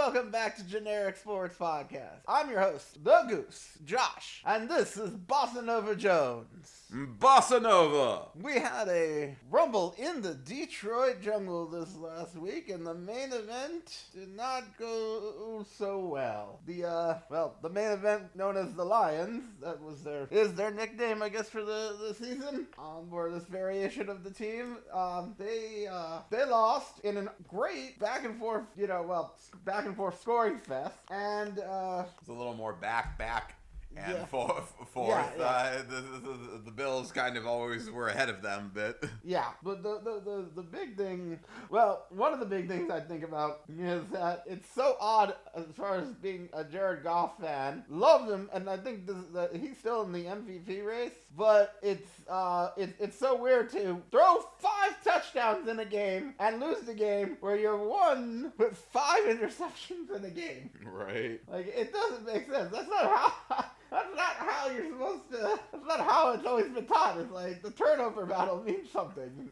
welcome back to Generic Sports Podcast. I'm your host, the Goose, Josh, and this is Bossa Nova Jones. Bossa Nova! We had a rumble in the Detroit jungle this last week, and the main event did not go so well. The main event known as the Lions, that is their nickname, I guess, for the season, or this variation of the team. They lost in a great back and forth scoring fest, and It's a little more back, and yeah. forth. Yeah. The Bills kind of always were ahead of them, but yeah, but the big thing, well, one of the big things I think about is that it's so odd as far as being a Jared Goff fan. Love him, and I think he's still in the MVP race, but it's so weird to throw 5 touchdowns in a game and lose the game where you're won with 5 interceptions in a game. right. Like, it doesn't make sense. That's not how you're supposed to. That's not how it's always been taught. It's like the turnover battle means something.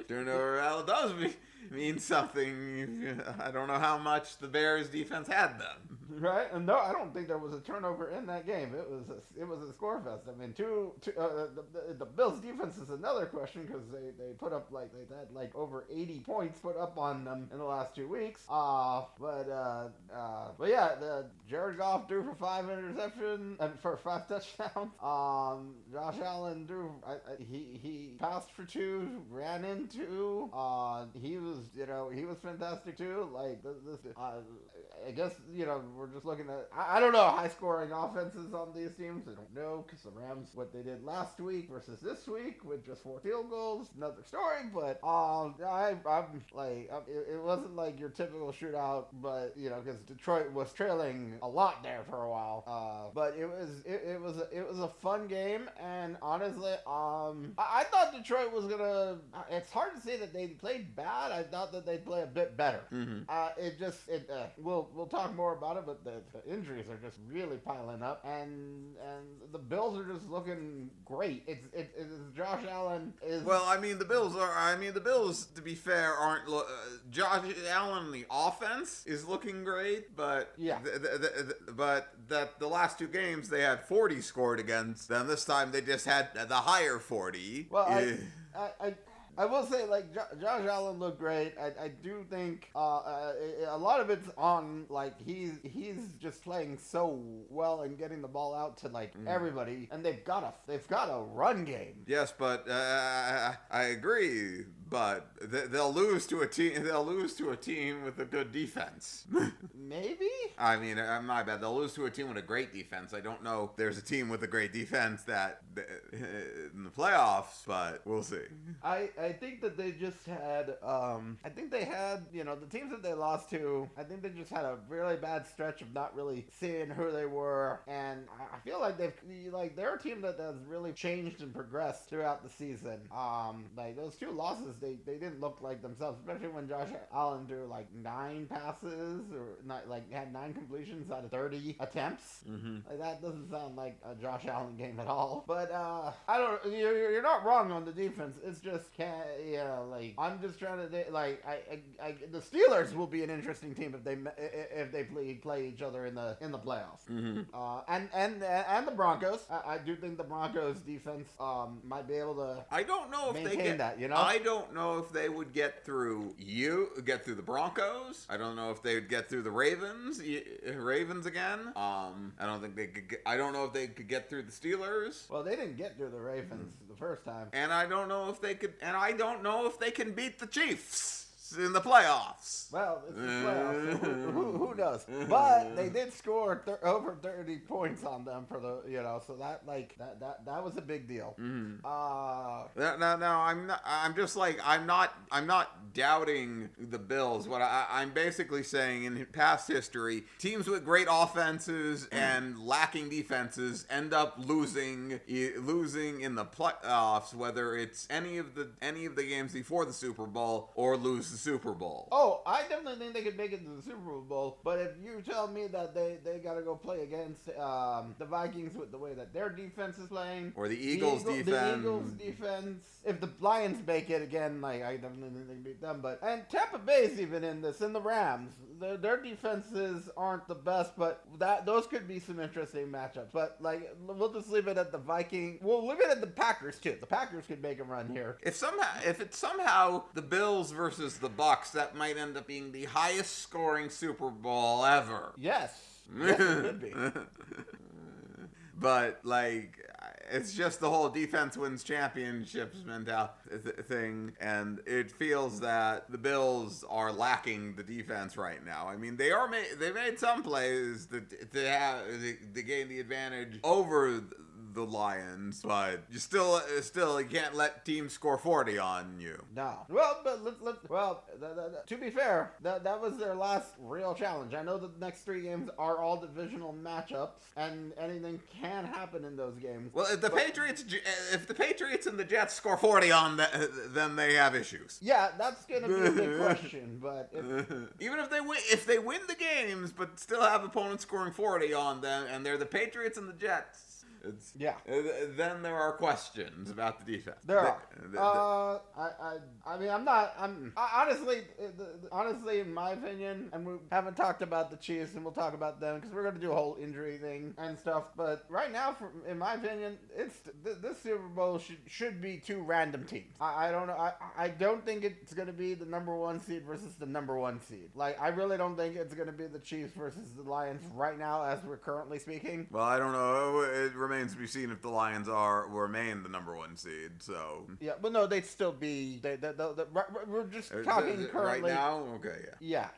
Turnover battle does mean something. I don't know how much the Bears defense had them. Right? And no, I don't think there was a turnover in that game. It was a score fest. I mean, the Bills defense is another question because they put up they had over 80 points put up on them in the last 2 weeks. But yeah, Jared Goff threw for 5 interceptions and for 5 touchdowns. Josh Allen threw. He passed for 2, ran in 2. He was fantastic too. I guess we're just looking at. I don't know high scoring offenses on these teams. I don't know because the Rams what they did last week versus this week with just 4 field goals. Another story, but it wasn't like your typical shootout, but because Detroit was trailing a lot there for a while. But it was a fun game, and honestly, I thought Detroit was gonna. It's hard to say that they played bad. I thought that they'd play a bit better. Mm-hmm. We'll talk more about it, but the injuries are just really piling up, and the Bills are just looking great. It's Josh Allen is. Well, the Bills, to be fair, aren't. Josh Allen, the offense is looking great, but yeah. But that the last 2 games they had 40 scored against them. This time they just had the higher 40. Well, I will say, Josh Allen looked great. I do think a lot of it's on, he's just playing so well and getting the ball out to, everybody. And they've got a run game. Yes, but I agree. But they'll lose to a team. They'll lose to a team with a good defense. Maybe. My bad. They'll lose to a team with a great defense. I don't know if there's a team with a great defense that in the playoffs, but we'll see. I think that they just had. I think they had. The teams that they lost to. I think they just had a really bad stretch of not really seeing who they were, and I feel like they're a team that has really changed and progressed throughout the season. Those 2 losses. They didn't look like themselves, especially when Josh Allen threw 9 passes or had 9 completions out of 30 attempts. Mm-hmm. That doesn't sound like a Josh Allen game at all. But I don't. You're not wrong on the defense. It's just I'm just trying to the Steelers will be an interesting team if they play each other in the playoffs. Mm-hmm. And the Broncos. I do think the Broncos defense might be able to. I don't know if maintain that. I don't know if they would get through the Broncos. I don't know if they would get through the Ravens again. I don't think they could. I don't know if they could get through the Steelers. Well, they didn't get through the Ravens the first time. And I don't know if they could. And I don't know if they can beat the Chiefs in the playoffs. Well, it's the playoffs. So who knows? But they did score over 30 points on them for the so that was a big deal. Mm-hmm. No, I'm not doubting the Bills. What I'm basically saying, in past history, teams with great offenses and lacking defenses end up losing in the playoffs, whether it's any of the games before the Super Bowl or lose the Super Bowl. Oh, I definitely think they could make it to the Super Bowl. But if you tell me that they got to go play against the Vikings with the way that their defense is playing, or the Eagles defense, the Eagles defense. If the Lions make it again, like I definitely think they beat them. But and Tampa Bay's even in this, and the Rams, their defenses aren't the best, but those could be some interesting matchups. But like we'll just leave it at the Vikings. We'll leave it at the Packers too. The Packers could make a run here. If it's somehow the Bills versus the Bucks, that might end up being the highest scoring Super Bowl ever. Yes, it could be. But like, it's just the whole defense wins championships mentality thing, and it feels that the Bills are lacking the defense right now. I mean, they made some plays to gain the advantage over the Lions, but you still you can't let teams score 40 on you. No. Well, but to be fair, that was their last real challenge. I know the next 3 games are all divisional matchups, and anything can happen in those games. Well, if the Patriots and the Jets score 40 on then they have issues. Yeah, that's gonna be a big question. But even if they win the games, but still have opponents scoring 40 on them, and they're the Patriots and the Jets. Then there are questions about the defense. There are. I mean, honestly, in my opinion, and we haven't talked about the Chiefs, and we'll talk about them because we're going to do a whole injury thing and stuff. But right now, in my opinion, this Super Bowl should be 2 random teams. I don't know. I don't think it's going to be the number 1 seed versus the number 1 seed. Like, I really don't think it's going to be the Chiefs versus the Lions right now, as we're currently speaking. Well, I don't know. It remains to be seen if the Lions will remain the number 1 seed. So yeah, but no, they'd still be. We're just talking currently right now. Okay, yeah.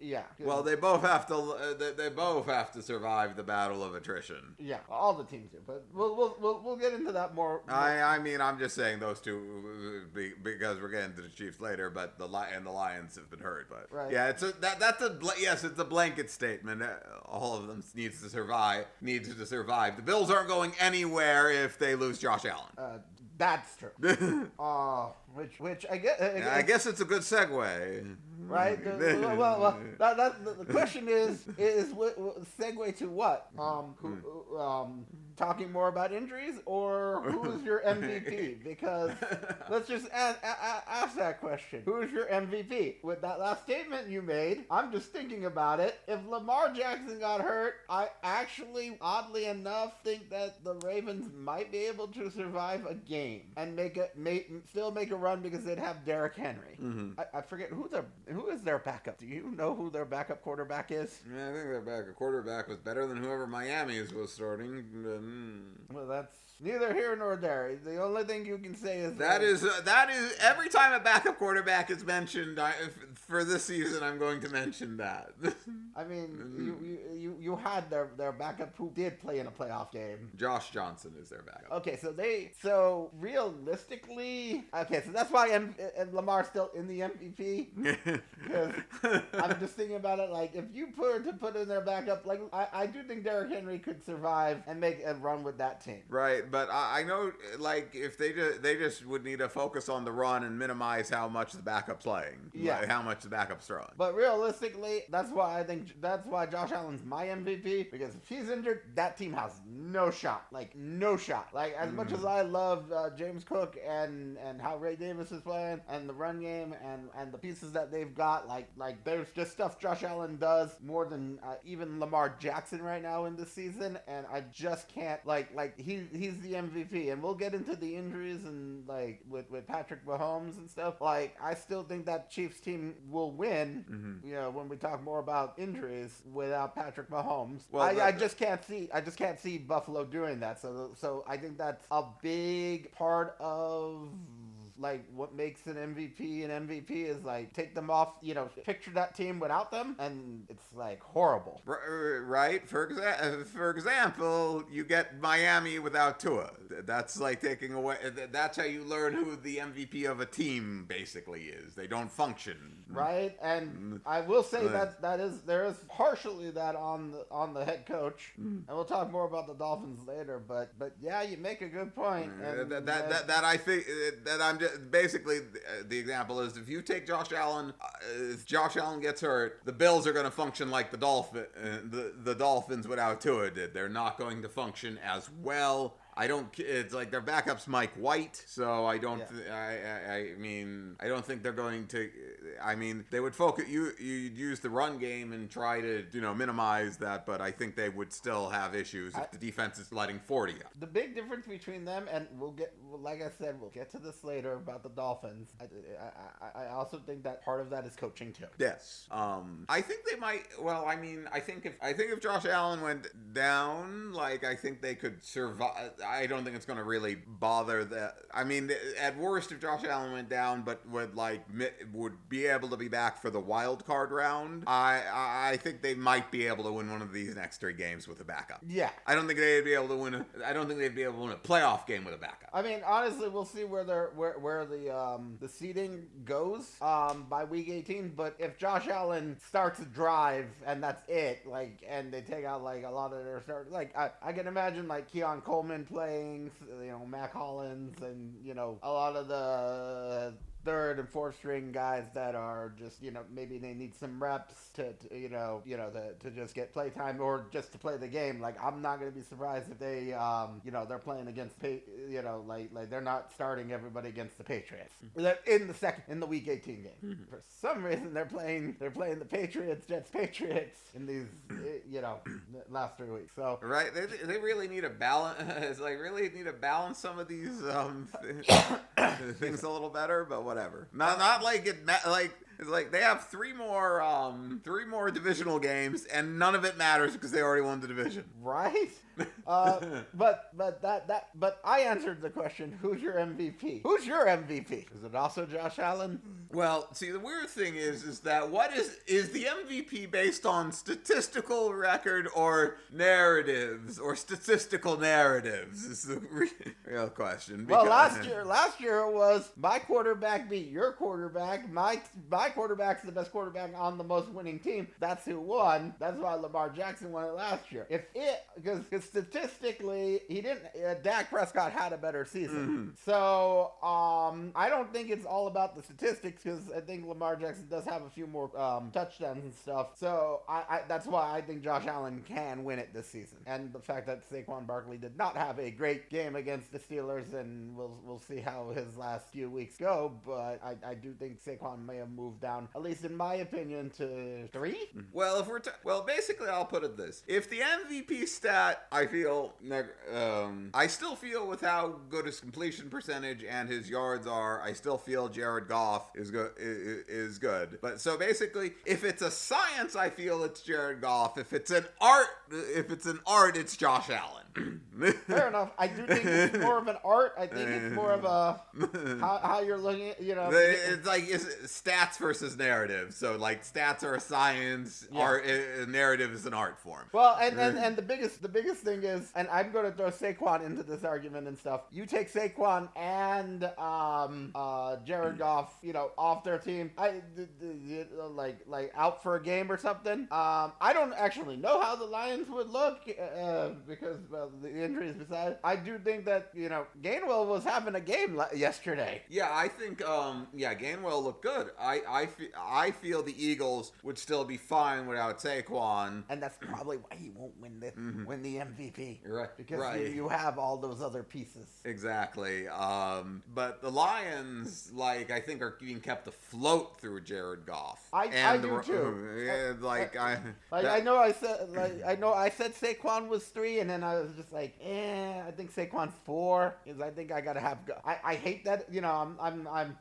Well, they both have to. They both have to survive the battle of attrition. Yeah, all the teams do. But we'll get into that more. I mean, I'm just saying those two because we're getting to the Chiefs later. But the Lions have been hurt. But right. Yeah, it's a blanket statement. All of them needs to survive. The Bills aren't going anywhere if they lose Josh Allen. That's true. Which I guess. I guess it's a good segue. Right. The question is segue to what? Talking more about injuries, or who is your MVP? Because let's just ask that question. Who is your MVP? With that last statement you made, I'm just thinking about it. If Lamar Jackson got hurt, I actually, oddly enough, think that the Ravens might be able to survive a game and still make a run because they'd have Derrick Henry. Mm-hmm. I forget who is their backup. Do you know who their backup quarterback is? Yeah, I think their backup quarterback was better than whoever Miami's was starting. Well, that's neither here nor there. The only thing you can say is that is every time a backup quarterback is mentioned for this season, I'm going to mention that. I mean, you had their backup who did play in a playoff game. Josh Johnson is their backup. Okay, so realistically, so that's why Lamar's still in the MVP. Because I'm just thinking about it, like if you put in their backup, like I do think Derrick Henry could survive and make a run with that team. Right, but I know, like if they just would need to focus on the run and minimize how much the backup's playing. Yeah, like how much the backup's throwing. But realistically, that's why Josh Allen's my MVP, because if he's injured, that team has no shot. Like no shot. Like as much as I love James Cook and how Ray Davis is playing and the run game and the pieces that they've got, like there's just stuff Josh Allen does more than even Lamar Jackson right now in this season, and I just can't he's the MVP. And we'll get into the injuries and like with Patrick Mahomes and stuff. Like I still think that Chiefs team will win. Mm-hmm. You know, when we talk more about injuries without Patrick Mahomes. Well, I just can't see Buffalo doing that. So I think that's a big part of like what makes an MVP an MVP is like take them off, picture that team without them and it's like horrible. Right? For example, you get Miami without Tua. That's like taking away, that's how you learn who the MVP of a team basically is. They don't function. Right? And I will say there is partially that on the head coach. And we'll talk more about the Dolphins later, but yeah, you make a good point. And that I think that basically the example is if you take Josh Allen, if Josh Allen gets hurt, the Bills are going to function like the Dolphins without Tua did. They're not going to function as well. It's like their backup's Mike White, so I don't, I mean, I don't think they're going to, I mean, they would focus, you'd use the run game and try to, minimize that, but I think they would still have issues if the defense is letting 40 up. The big difference between them, and like I said, we'll get to this later about the Dolphins. I also think that part of that is coaching too. Yes. I think they might, I think if Josh Allen went down, like, I think they could survive. I don't think it's going to really bother that. I mean, at worst, if Josh Allen went down, but would be able to be back for the wild card round, I think they might be able to win one of these next 3 games with a backup. Yeah. I don't think they'd be able to win a playoff game with a backup. I mean, honestly, we'll see where the seeding goes by week 18. But if Josh Allen starts a drive and that's it, and they take out a lot of their starters, I can imagine Keon Coleman playing, Mac Hollins, and a lot of the third and fourth string guys that are just maybe they need some reps to just get play time or just to play the game. I'm not going to be surprised if they they're playing against they're not starting everybody against the Patriots in the week 18 game. For some reason they're playing the Jets in these last 3 weeks. So right, they really need a balance. It's really need to balance some of these things a little better, but whatever. Not like it. It's like they have 3 more divisional games, and none of it matters because they already won the division. Right. But I answered the question: who's your MVP? Who's your MVP? Is it also Josh Allen? Well, see, the weird thing is that what is the MVP based on statistical record or narratives or statistical narratives? Is the real question. Well, last year it was my quarterback beat your quarterback. My quarterback's the best quarterback on the most winning team. That's who won. That's why Lamar Jackson won it last year. Because statistically, he didn't. Dak Prescott had a better season. Mm-hmm. So I don't think it's all about the statistics because I think Lamar Jackson does have a few more touchdowns and stuff. So that's why I think Josh Allen can win it this season. And the fact that Saquon Barkley did not have a great game against the Steelers, and we'll see how his last few weeks go. But I do think Saquon may have moved down, at least in my opinion, to 3. Well, basically, I'll put it this: if the MVP stat, I still feel with how good his completion percentage and his yards are, I still feel Jared Goff is good. But so basically, if it's a science, I feel it's Jared Goff. If it's an art, it's Josh Allen. Fair enough. I do think it's more of an art. I think it's more of a how you're looking at, It's like stats versus narrative. So stats are a science, art, narrative is an art form. Well, and the biggest thing is, and I'm going to throw Saquon into this argument and stuff. You take Saquon and Jared Goff, off their team, out for a game or something. I don't actually know how the Lions would look because the injuries beside. I do think that Gainwell was having a game yesterday. Yeah, I think Gainwell looked good. I feel the Eagles would still be fine without Saquon, and that's probably why he won't win the MVP. Right, because you have all those other pieces. Exactly. But the Lions, I think, are being kept afloat through Jared Goff. I do too. I know I said Saquon was 3, and then I was just I think Saquon's 4 because I think I gotta have. I hate that.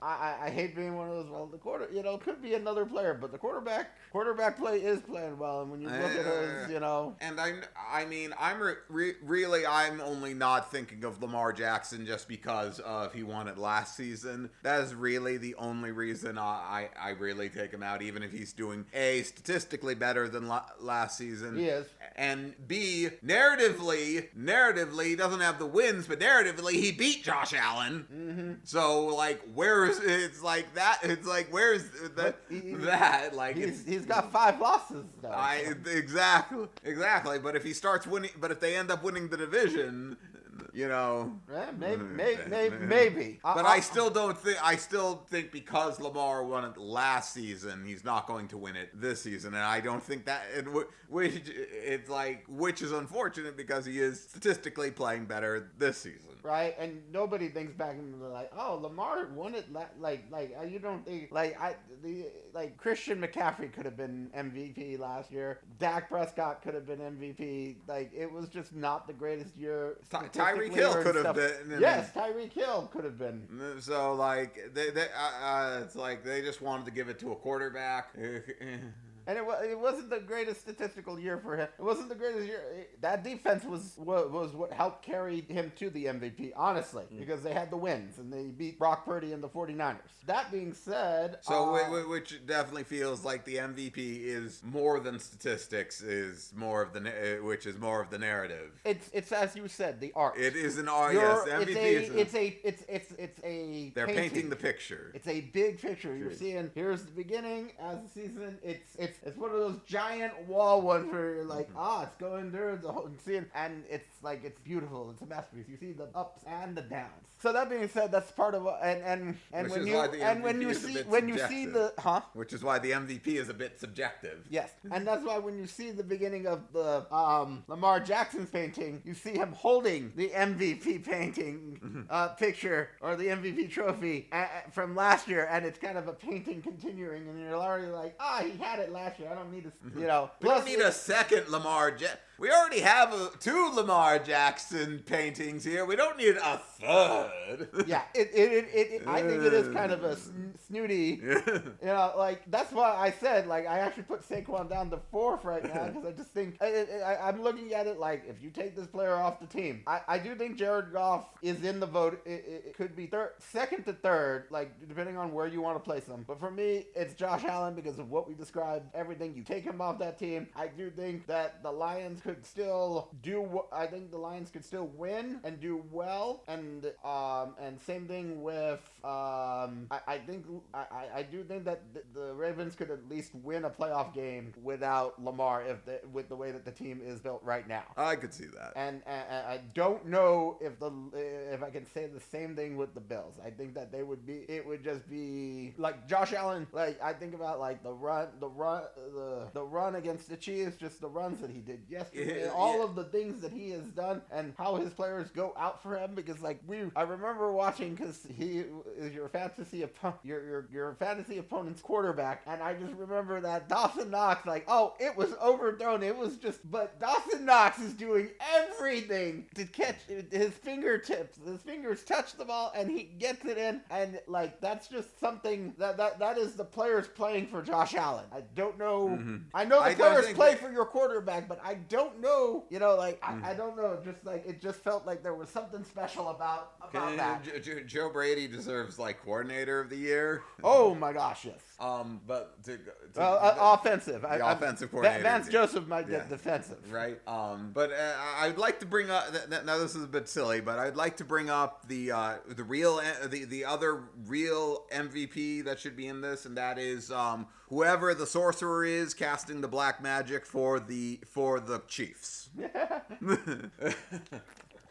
I hate being one of those. Well, the quarter, could be another player, but the quarterback play is playing well, and when you look at his, And I'm only not thinking of Lamar Jackson just because he won it last season. That is really the only reason I really take him out, even if he's doing A, statistically better than last season. He is. And B, narratively, he doesn't have the wins, but narratively, he beat Josh Allen. Mm-hmm. So, where's that? It's where's that? He's got 5 losses now. Exactly. But if he starts winning, but if they end up winning the division, you know. Maybe. But I still don't think. I still think because Lamar won it last season, he's not going to win it this season, and I don't think that. Which is unfortunate because he is statistically playing better this season. Right, and nobody thinks back and they're like, oh, Lamar won it. You don't think Christian McCaffrey could have been MVP last year. Dak Prescott could have been MVP. Like, it was just not the greatest year. Tyreek Hill could have been. Yes, Tyreek Hill could have been. So it's like they just wanted to give it to a quarterback. And it wasn't the greatest statistical year for him. It wasn't the greatest year. That defense was what helped carry him to the MVP, honestly, because they had the wins and they beat Brock Purdy and the 49ers. That being said... which definitely feels like the MVP is more than statistics, which is more of the narrative. It's as you said, the art. It is an art, yes. MVP it's a They're painting the picture. It's a big picture. You're seeing, here's the beginning as the season. It's one of those giant wall ones where you're like, it's going there, and it's like, it's beautiful. It's a masterpiece. You see the ups and the downs. So that being said, that's part of what, which is why the MVP is a bit subjective. Yes, and that's why when you see the beginning of the Lamar Jackson's painting, you see him holding the MVP painting picture or the MVP trophy from last year, and it's kind of a painting continuing, and you're already like, he had it last year. I don't need to, we don't need a second Lamar Jackson. We already have 2 Lamar Jackson paintings here. We don't need a third. Yeah, I think it is kind of a snooty. That's why I said, I actually put Saquon down to 4th right now, because I just think I'm looking at it like, if you take this player off the team, I do think Jared Goff is in the vote. It could be second to third, depending on where you want to place him. But for me, it's Josh Allen because of what we described. Everything, you take him off that team. I do think that the Lions could still I think the Lions could still win and do well, and same thing with I do think that the Ravens could at least win a playoff game without Lamar with the way that the team is built right now. I could see that. And I don't know if I can say the same thing with the Bills. I think that it would just be like Josh Allen. I think about the run against the Chiefs, just the runs that he did yesterday, all of the things that he has done, and how his players go out for him. Because I remember watching, because he is your fantasy opponent's quarterback, and I just remember that Dawson Knox, it was overthrown. It was just, but Dawson Knox is doing everything to catch his fingertips. His fingers touch the ball, and he gets it in, and that's just something that is the players playing for Josh Allen. I don't know. Mm-hmm. I know the players play for your quarterback, but I don't know. I don't know. Just it just felt like there was something special about that. Joe Brady deserves coordinator of the year. Oh my gosh, yes. But offensive. The offensive coordinator. Vance Joseph might get defensive, right? But I'd like to bring up. Now this is a bit silly, but I'd like to bring up the other real MVP that should be in this, and that is whoever the sorcerer is casting the black magic for the Chiefs.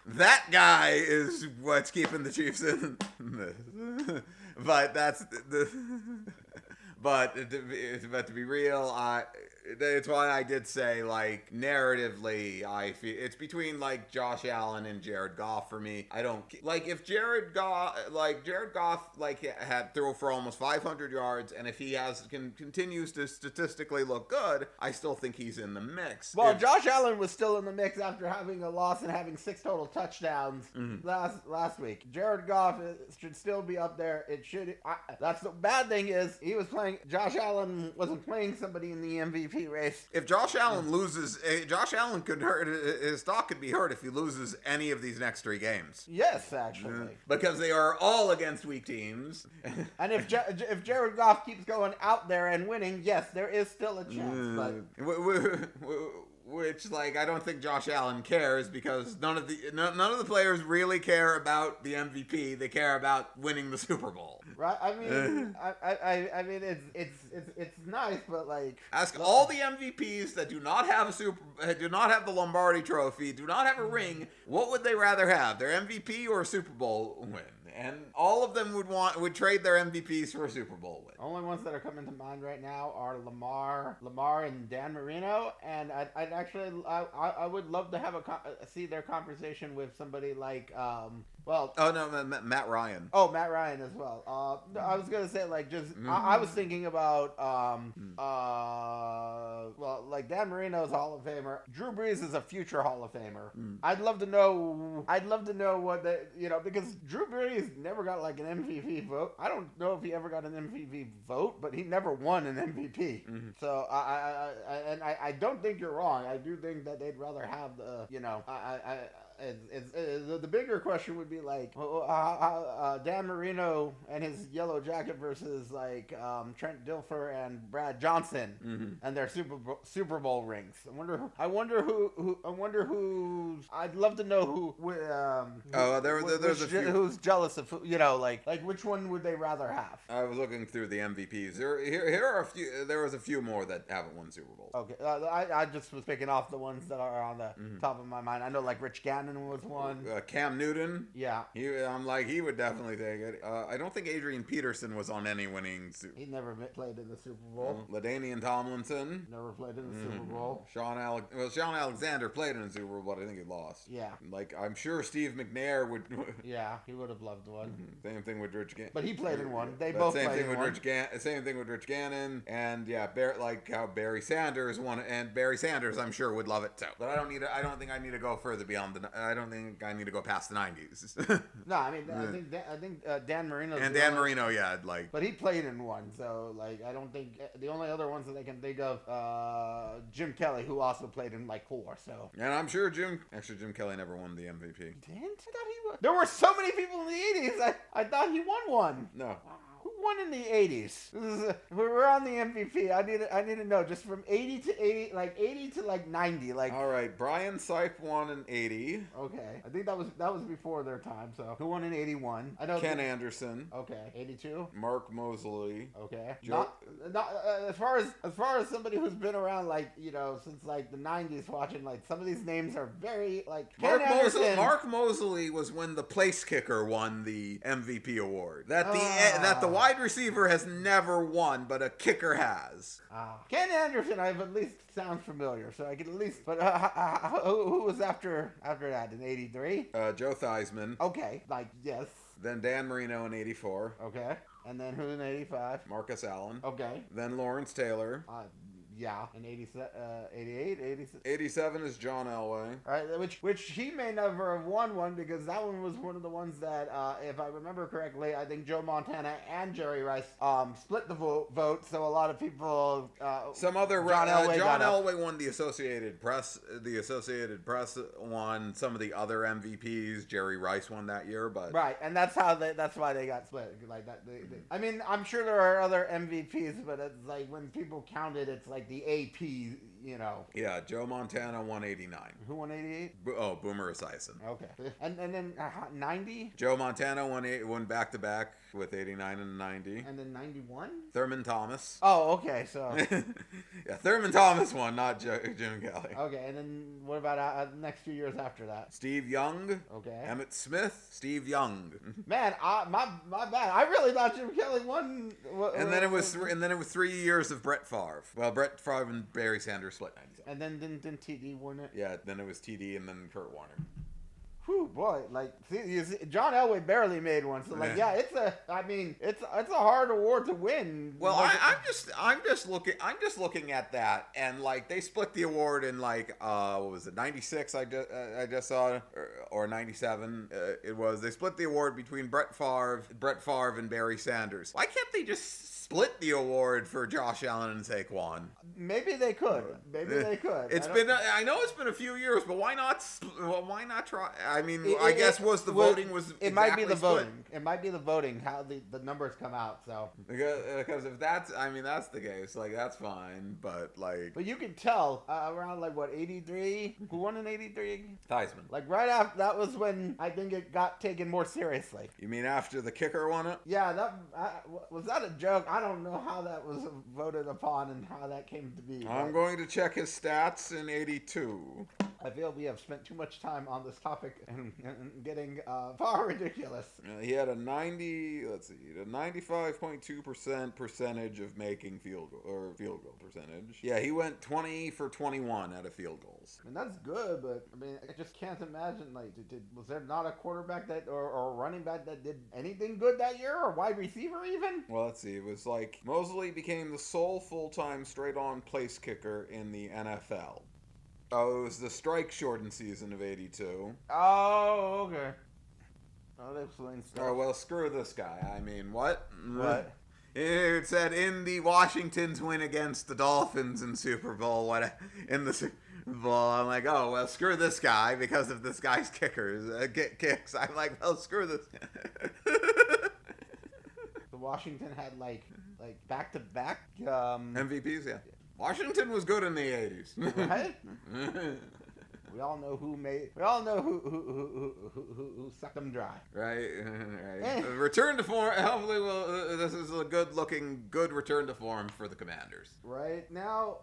That guy is what's keeping the Chiefs in this. But but to be real, it's why I did say narratively I feel it's between Josh Allen and Jared Goff for me. I don't if Jared Goff had throw for almost 500 yards, and if he continues to statistically look good, I still think he's in the mix. Well, Josh Allen was still in the mix after having a loss and having 6 total touchdowns last week. Jared Goff should still be up there. It should. That's the bad thing is he was playing. Josh Allen wasn't playing somebody in the MVP race. If Josh Allen loses, Josh Allen could hurt. His stock could be hurt if he loses any of these next 3 games. Yes, actually, because they are all against weak teams. And if Jared Goff keeps going out there and winning, yes, there is still a chance. But which like I don't think Josh Allen cares because none of the players really care about the MVP. They care about winning the Super Bowl. Right? I mean, I mean, it's nice, but like ask all the MVPs that do not have the Lombardi Trophy, do not have a ring. What would they rather have, their MVP or a Super Bowl win? And all of them would trade their MVPs for a Super Bowl win. Only ones that are coming to mind right now are Lamar and Dan Marino, and I would love to have see their conversation with somebody like Matt Ryan. Oh, Matt Ryan as well. I was gonna say like just I was thinking about like Dan Marino's a Hall of Famer. Drew Brees is a future Hall of Famer. I'd love to know what because Drew Brees never got like an MVP vote. I don't know if he ever got an MVP vote, but he never won an MVP. So I don't think you're wrong. I do think that they'd rather have the bigger question would be like Dan Marino and his yellow jacket versus like Trent Dilfer and Brad Johnson and their Super Bowl rings. I wonder who. I'd love to know who's jealous of like which one would they rather have? I was looking through the MVPs. Here are a few. There was a few more that haven't won Super Bowls. Okay, I just was picking off the ones that are on the top of my mind. I know like Rich Gannon was one. Cam Newton. Yeah. He would definitely take it. I don't think Adrian Peterson was on any winning. He never played in the Super Bowl. LaDainian Tomlinson. Never played in the Super Bowl. Sean Alexander played in the Super Bowl, but I think he lost. Yeah. Like, I'm sure Steve McNair would. Yeah, he would have loved one. Same thing with Rich Gannon. But he played in one. They both played in one. Same thing with Rich Gannon. And yeah, like how Barry Sanders won. And Barry Sanders, I'm sure, would love it too. But I don't think I need to go further beyond I don't think I need to go past the 90s. No, I mean, I think Dan Marino. And Dan Marino, yeah, like. But he played in one, so like I don't think the only other ones that I can think of, Jim Kelly, who also played in like 4. So. And I'm sure Jim Kelly never won the MVP. Didn't? I thought he won. There were so many people in the 80s. I thought he won one. No. Wow. Who won in the 80s? We're on the MVP. I need to know just from 80 to like 90. Like. All right, Brian Sipe won in 80. Okay, I think that was before their time. So who won in 81? I know Ken Anderson. Okay, 82. Mark Mosley. Okay. Not as far as somebody who's been around since like the 90s watching, like some of these names are very like Mark Mosley was when the place kicker won the MVP award. That the wide receiver has never won, but a kicker has. Ken Anderson, I've at least sounds familiar, so I can at least. But who was after that in 83? Joe Theismann. Okay, yes. Then Dan Marino in 84. Okay, and then who in 85? Marcus Allen. Okay. Then Lawrence Taylor. Yeah, in 87, 88, 86. 87 is John Elway. All right, which he may never have won one because that one was one of the ones that, if I remember correctly, I think Joe Montana and Jerry Rice split the vote. So a lot of people. John Elway won the Associated Press. The Associated Press won some of the other MVPs. Jerry Rice won that year, but right, and that's why they got split like that. I mean, I'm sure there are other MVPs, but it's like when people count it, it's like the AP, Yeah, Joe Montana won 89. Who won 88? Boomer Esiason. Okay. And then 90? Joe Montana won back-to-back with 89 and 90. And then 91? Thurman Thomas. Oh, okay, so. Yeah, Thurman Thomas won, not Jim Kelly. Okay, and then what about the next few years after that? Steve Young. Okay. Emmett Smith. Steve Young. Man, my bad. I really thought Jim Kelly won. And then it was 3 years of Brett Favre. Well, Brett Favre and Barry Sanders split 97. And then didn't TD win it? Yeah, then it was TD and then Kurt Warner. Whew, boy, like see, John Elway barely made one, so like it's a hard award to win. Well, I'm just looking at that, and like they split the award in like what was it, 96? I just saw, or 97. It was they split the award between Brett Favre and Barry Sanders. Why can't they just split the award for Josh Allen and Saquon. Maybe they could. They could. I know it's been a few years, but why not? Why not try? I mean, I guess voting was. It might be the voting. It might be the voting. How the numbers come out. So because if that's the case, like that's fine. But you can tell around like what 83. Who won in 83? Theismann. Like right after that was when I think it got taken more seriously. You mean after the kicker won it? Yeah, was that a joke? I don't know how that was voted upon and how that came to be. I'm going to check his stats in 82. I feel we have spent too much time on this topic and getting far ridiculous. He had a 95.2% percentage of making field goal percentage. Yeah, he went 20 for 21 out of field goals. I mean, that's good, but I mean, I just can't imagine, like, was there not a quarterback or a running back that did anything good that year, or wide receiver even? Well, let's see. It was like Mosley became the sole full-time straight-on place kicker in the NFL. Oh, it was the strike-shortened season of 82. Oh, okay. Oh, that explains stuff. Oh, well, screw this guy. I mean, what? What? It said in the Washington's win against the Dolphins in Super Bowl, in the Super Bowl, I'm like, oh, well, screw this guy because of this guy's kicks. I'm like, well, screw this guy. So Washington had like back-to-back MVPs, yeah. Washington was good in the 80s. Right? We all know who sucked them dry. Right. Return to form. Hopefully, this is a good return to form for the Commanders. Right now,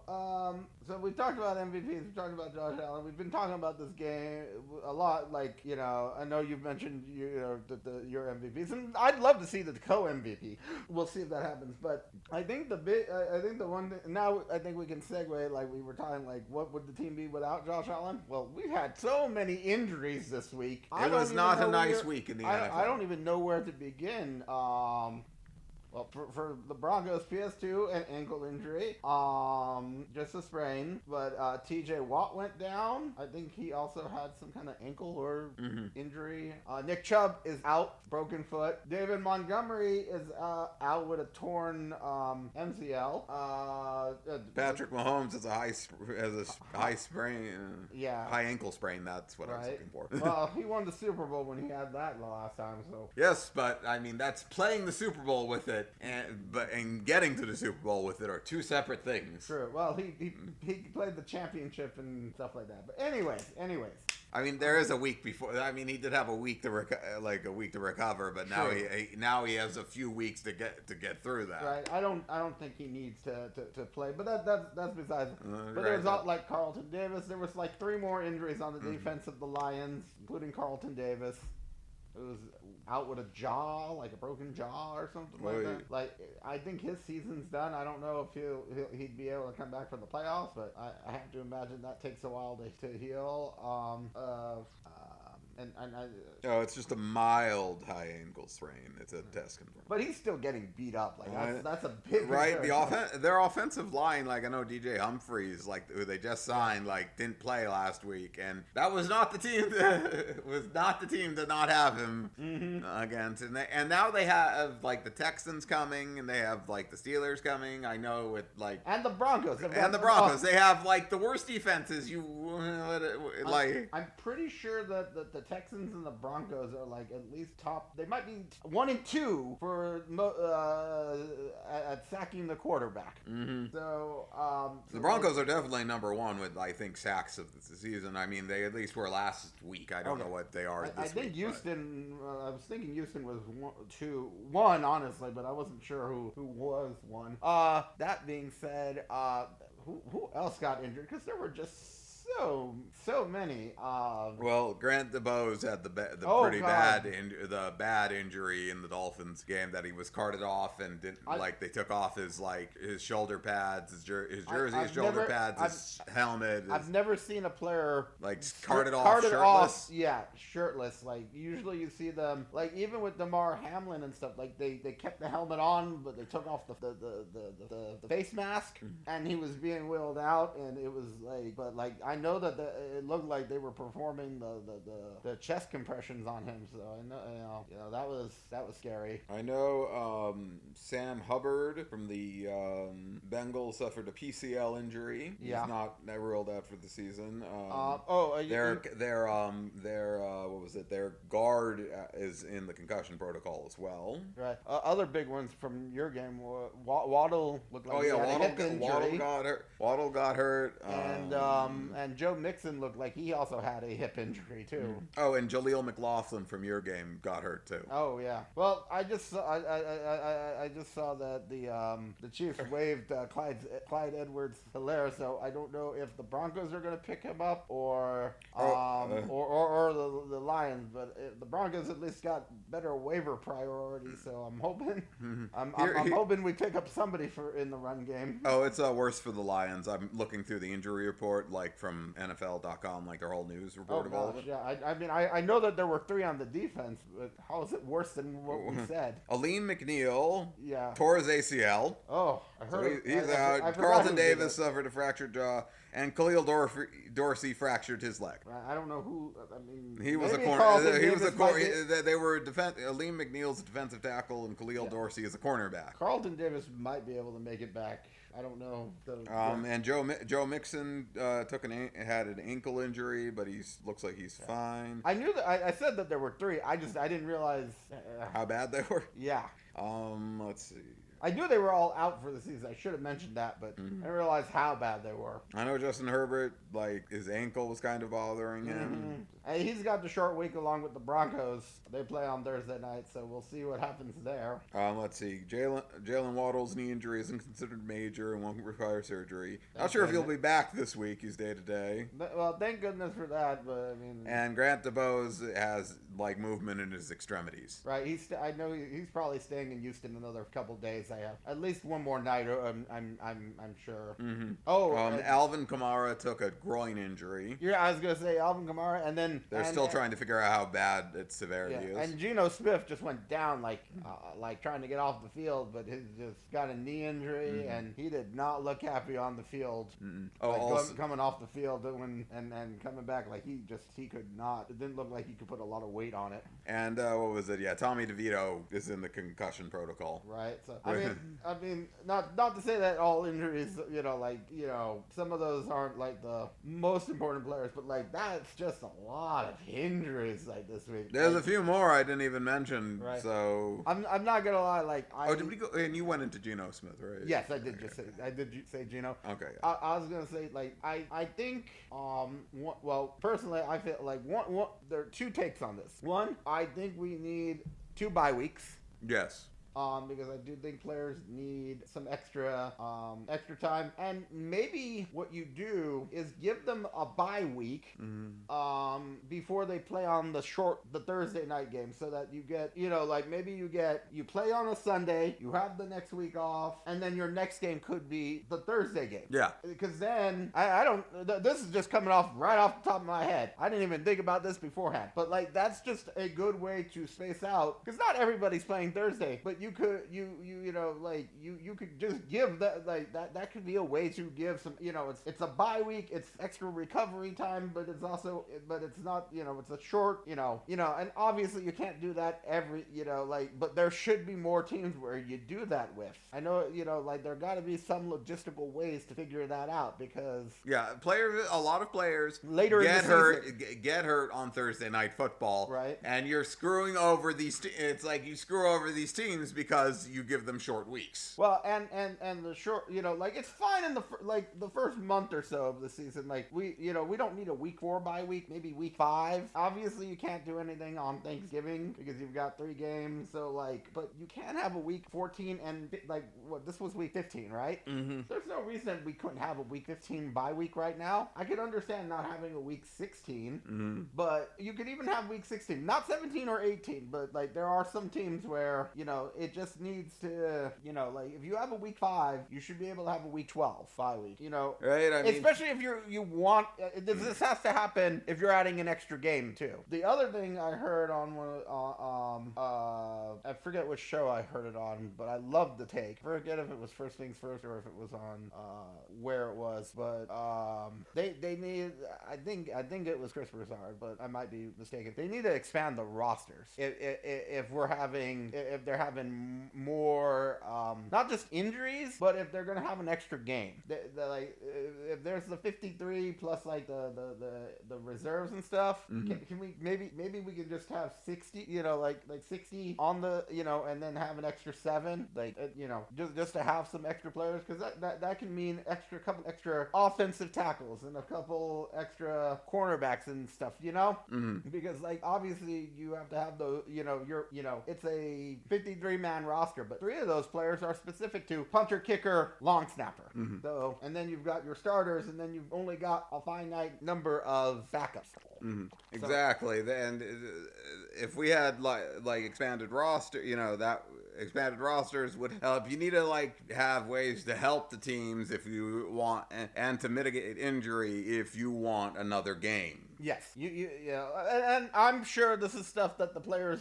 so we talked about MVPs. We talked about Josh Allen. We've been talking about this game a lot. Like, you know, I know you've mentioned your MVPs, and I'd love to see the co-MVP. We'll see if that happens. But I think I think the one thing, now I think we can segue. Like we were talking, like what would the team be without Josh Allen? Well, we've had so many injuries this week. It was not a nice week in the NFL. I don't even know where to begin. Well, for the Broncos, PS2, an ankle injury, just a sprain, but TJ Watt went down. I think he also had some kind of ankle or injury. Nick Chubb is out, broken foot. David Montgomery is out with a torn MCL. Patrick Mahomes has a high sprain, high ankle sprain. That's what I was looking for. Well, he won the Super Bowl when he had that last time. So yes, but I mean that's playing the Super Bowl with it. And getting to the Super Bowl with it are two separate things. True. Well, he played the championship and stuff like that. But anyways. I mean, there is a week before. I mean, he did have a week to recover, but now he has a few weeks to get through that. Right. I don't think he needs to play, but that's besides. But there's like Carlton Davis. There was like 3 more injuries on the defense of the Lions, including Carlton Davis. It was out with a jaw, like a broken jaw or something like that. Like, I think his season's done. I don't know if he'd be able to come back for the playoffs, but I have to imagine that takes a while to heal. It's just a mild high ankle sprain. It's a test confirmed. But he's still getting beat up. Like that's a big right. Their offensive line, like I know DJ Humphries, like who they just signed, like didn't play last week, and that was not the team. To not have him against. And now they have like the Texans coming, and they have like the Steelers coming. I know with like and the Broncos. They have like the worst defenses. I'm pretty sure that the Texans and the Broncos are like at least top. They might be 1 and 2 for at sacking the quarterback. So the Broncos are definitely number 1 with I think sacks of the season. I mean, they at least were last week. I don't know what they are. I think Houston. I was thinking Houston was 1, honestly, but I wasn't sure who was 1. That being said, who else got injured? Because there were just so many. Well, Grant DeBose had the bad injury in the Dolphins game that he was carted off and didn't they took off his shoulder pads, his jersey, his shoulder pads, his helmet. I've never seen a player carted off shirtless. Yeah, shirtless. Like usually you see them like even with Damar Hamlin and stuff. Like they kept the helmet on, but they took off the face mask, and he was being wheeled out, and it was like, but like I know that it looked like they were performing the chest compressions on him. So I know, that was scary. I know Sam Hubbard from the Bengals suffered a PCL injury. He's not ruled out for the season. Their guard is in the concussion protocol as well. Right. Other big ones from your game. Waddle looked like he had a hip injury. Waddle got hurt. And Joe Mixon looked like he also had a hip injury too. Oh, and Jaleel McLaughlin from your game got hurt too. Oh yeah. Well, I just saw that the Chiefs waived Clyde Edwards-Helaire, so I don't know if the Broncos are going to pick him up or the Lions, but the Broncos at least got better waiver priority, so I'm hoping I'm hoping we pick up somebody in the run game. Oh, it's worse for the Lions. I'm looking through the injury report, like from NFL.com, like their whole news report of all of it. Yeah, I mean, I know that there were 3 on the defense, but how is it worse than what we said? Aleem McNeil tore his ACL. Oh, I heard he's out. Carlton Davis suffered a fractured jaw, and Khalil Dorsey fractured his leg. I don't know who. I mean, he was a corner. He was a corner. They were Aleem McNeil's a defensive tackle, and Khalil Dorsey is a cornerback. Carlton Davis might be able to make it back. I don't know. And Joe Mixon had an ankle injury, but looks like he's fine. I knew that. I said that there were 3. I didn't realize how bad they were. Yeah. Let's see. I knew they were all out for the season. I should have mentioned that, but I didn't realize how bad they were. I know Justin Herbert, like, his ankle was kind of bothering him. And he's got the short week along with the Broncos. They play on Thursday night, so we'll see what happens there. Let's see. Jalen Waddle's knee injury isn't considered major and won't require surgery. Not sure if he'll be back this week. He's day-to-day. Well, thank goodness for that, but I mean... And Grant DeBose has, like, movement in his extremities. Right. I know he's probably staying in Houston another couple days. I have at least one more night. I'm sure. Alvin Kamara took a groin injury. Yeah, I was gonna say Alvin Kamara, and then they're still trying to figure out how bad its severity is. And Geno Smith just went down like trying to get off the field, but he just got a knee injury, and he did not look happy on the field. Coming off the field and coming back, like he could not. It didn't look like he could put a lot of weight on it. And what was it? Yeah, Tommy DeVito is in the concussion protocol. Right. So I mean, not to say that all injuries, some of those aren't like the most important players, but like that's just a lot of injuries like this week. There's a few more I didn't even mention. Right. So I'm not gonna lie. did we go? And you went into Geno Smith, right? Yes, I did. I did say Geno. Okay. Yeah. I was gonna say I think personally I feel like one there are 2 takes on this. One, I think we need 2 bye weeks. Yes. Because I do think players need some extra time, and maybe what you do is give them a bye week before they play on the Thursday night game, so that you get maybe you play on a Sunday, you have the next week off, and then your next game could be the Thursday game. Yeah. Because then I don't. This is just coming right off the top of my head. I didn't even think about this beforehand, but that's just a good way to space out, because not everybody's playing Thursday, but you could you could just give that could be a way to give some, it's a bye week, it's extra recovery time, but it's not, it's a short, and obviously you can't do that every, but there should be more teams where you do that with. I know, there got to be some logistical ways to figure that out, because a lot of players later get hurt on Thursday night football, right? And you're screwing over these. It's like you screw over these teams because you give them short weeks. Well, and the short, it's fine in the first month or so of the season. We don't need a week 4 bye week, maybe week 5. Obviously, you can't do anything on Thanksgiving because you've got 3 games. So but you can have a week 14 and this was week 15, right? Mm-hmm. There's no reason we couldn't have a week 15 bye week right now. I could understand not having a week 16, but you could even have week 16, not 17 or 18, but there are some teams where it just needs to, like if you have a week 5, you should be able to have a week 12 bye week. Right? I mean, especially if you want. This has to happen if you're adding an extra game too. The other thing I heard on I forget which show I heard it on, but I loved the take. I forget if it was First Things First or if it was on where it was, but they need. I think it was Chris Broussard, but I might be mistaken. They need to expand the rosters. If they're having more, not just injuries, but if they're gonna have an extra game, like if there's the 53 plus like the reserves and stuff, can we maybe we can just have 60, like 60 on the, and then have an extra 7, like just to have some extra players, because that can mean couple extra offensive tackles and a couple extra cornerbacks and stuff, because like obviously you have to have the it's a 53-man roster, but 3 of those players are specific to punter, kicker, long snapper. So, and then you've got your starters, and then you've only got a finite number of backups. Exactly. And if we had like expanded roster, that expanded rosters would help. You need to have ways to help the teams if you want, and to mitigate injury if you want another game. Yes, and I'm sure this is stuff that the Players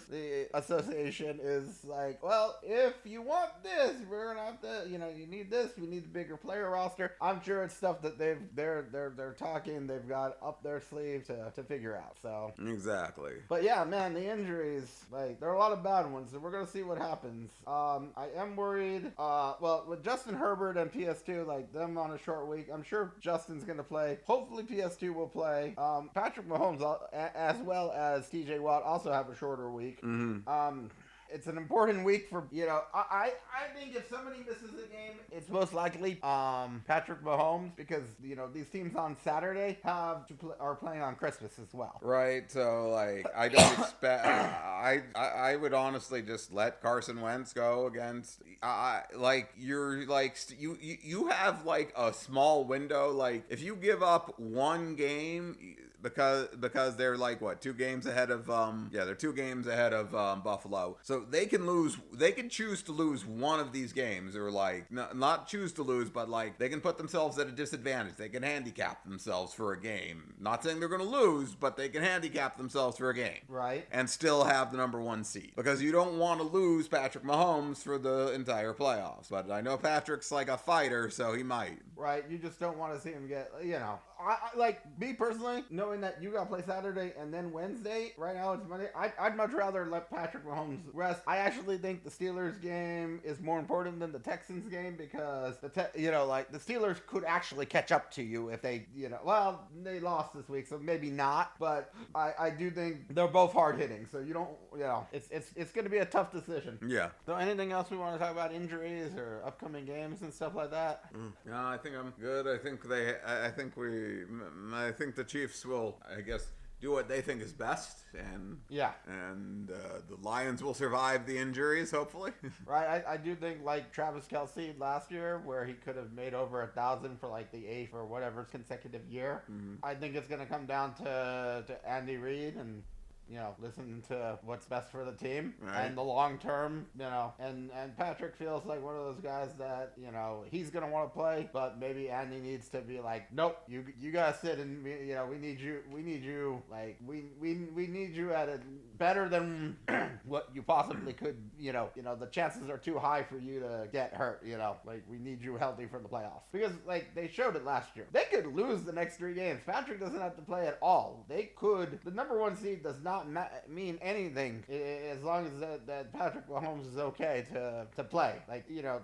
Association is like, well, if you want this, we're gonna have to, you need this, we need a bigger player roster. I'm sure it's stuff that they're talking, they've got up their sleeve to figure out. So exactly. But yeah, man, the injuries, there are a lot of bad ones, and we're gonna see what happens. I am worried. Well, with Justin Herbert and PS2, them on a short week, I'm sure Justin's gonna play. Hopefully PS2 will play. Patrick Mahomes, as well as TJ Watt, also have a shorter week. It's an important week for, I think if somebody misses a game, it's most likely Patrick Mahomes, because, these teams on Saturday are playing on Christmas as well. Right, so, I don't expect, I would honestly just let Carson Wentz go against, you have, a small window, if you give up one game, because they're 2 games ahead of they're 2 games ahead of Buffalo, so they can choose to lose one of these games, or not choose to lose, but they can put themselves at a disadvantage. They can handicap themselves for a game, not saying they're going to lose, but they can handicap themselves for a game, right, and still have the number 1 seed, because you don't want to lose Patrick Mahomes for the entire playoffs. But I know Patrick's a fighter, so he might, right. You just don't want to see him get, I me personally, knowing that you got to play Saturday and then Wednesday, right now it's Monday, I'd much rather let Patrick Mahomes rest. I actually think the Steelers game is more important than the Texans game, because the Steelers could actually catch up to you if they, well, they lost this week, so maybe not, but I do think they're both hard hitting, so you don't, it's going to be a tough decision. Yeah. So anything else we want to talk about, injuries or upcoming games and stuff like that? No, I think I'm good. I think the Chiefs will, I guess, do what they think is best, and the Lions will survive the injuries, hopefully. Right, I do think Travis Kelce last year, where he could have made over 1,000 for the 8th or whatever consecutive year. I think it's going to come down to Andy Reid and listen to what's best for the team, right, and the long term, and Patrick feels like one of those guys that, he's going to want to play, but maybe Andy needs to be nope, you got to sit, and, we need you, we need you at a better than what you possibly could, the chances are too high for you to get hurt, we need you healthy for the playoffs, because, they showed it last year. They could lose the next 3 games. Patrick doesn't have to play at all. They could. The number 1 seed does not mean anything as long as that Patrick Mahomes is okay to play.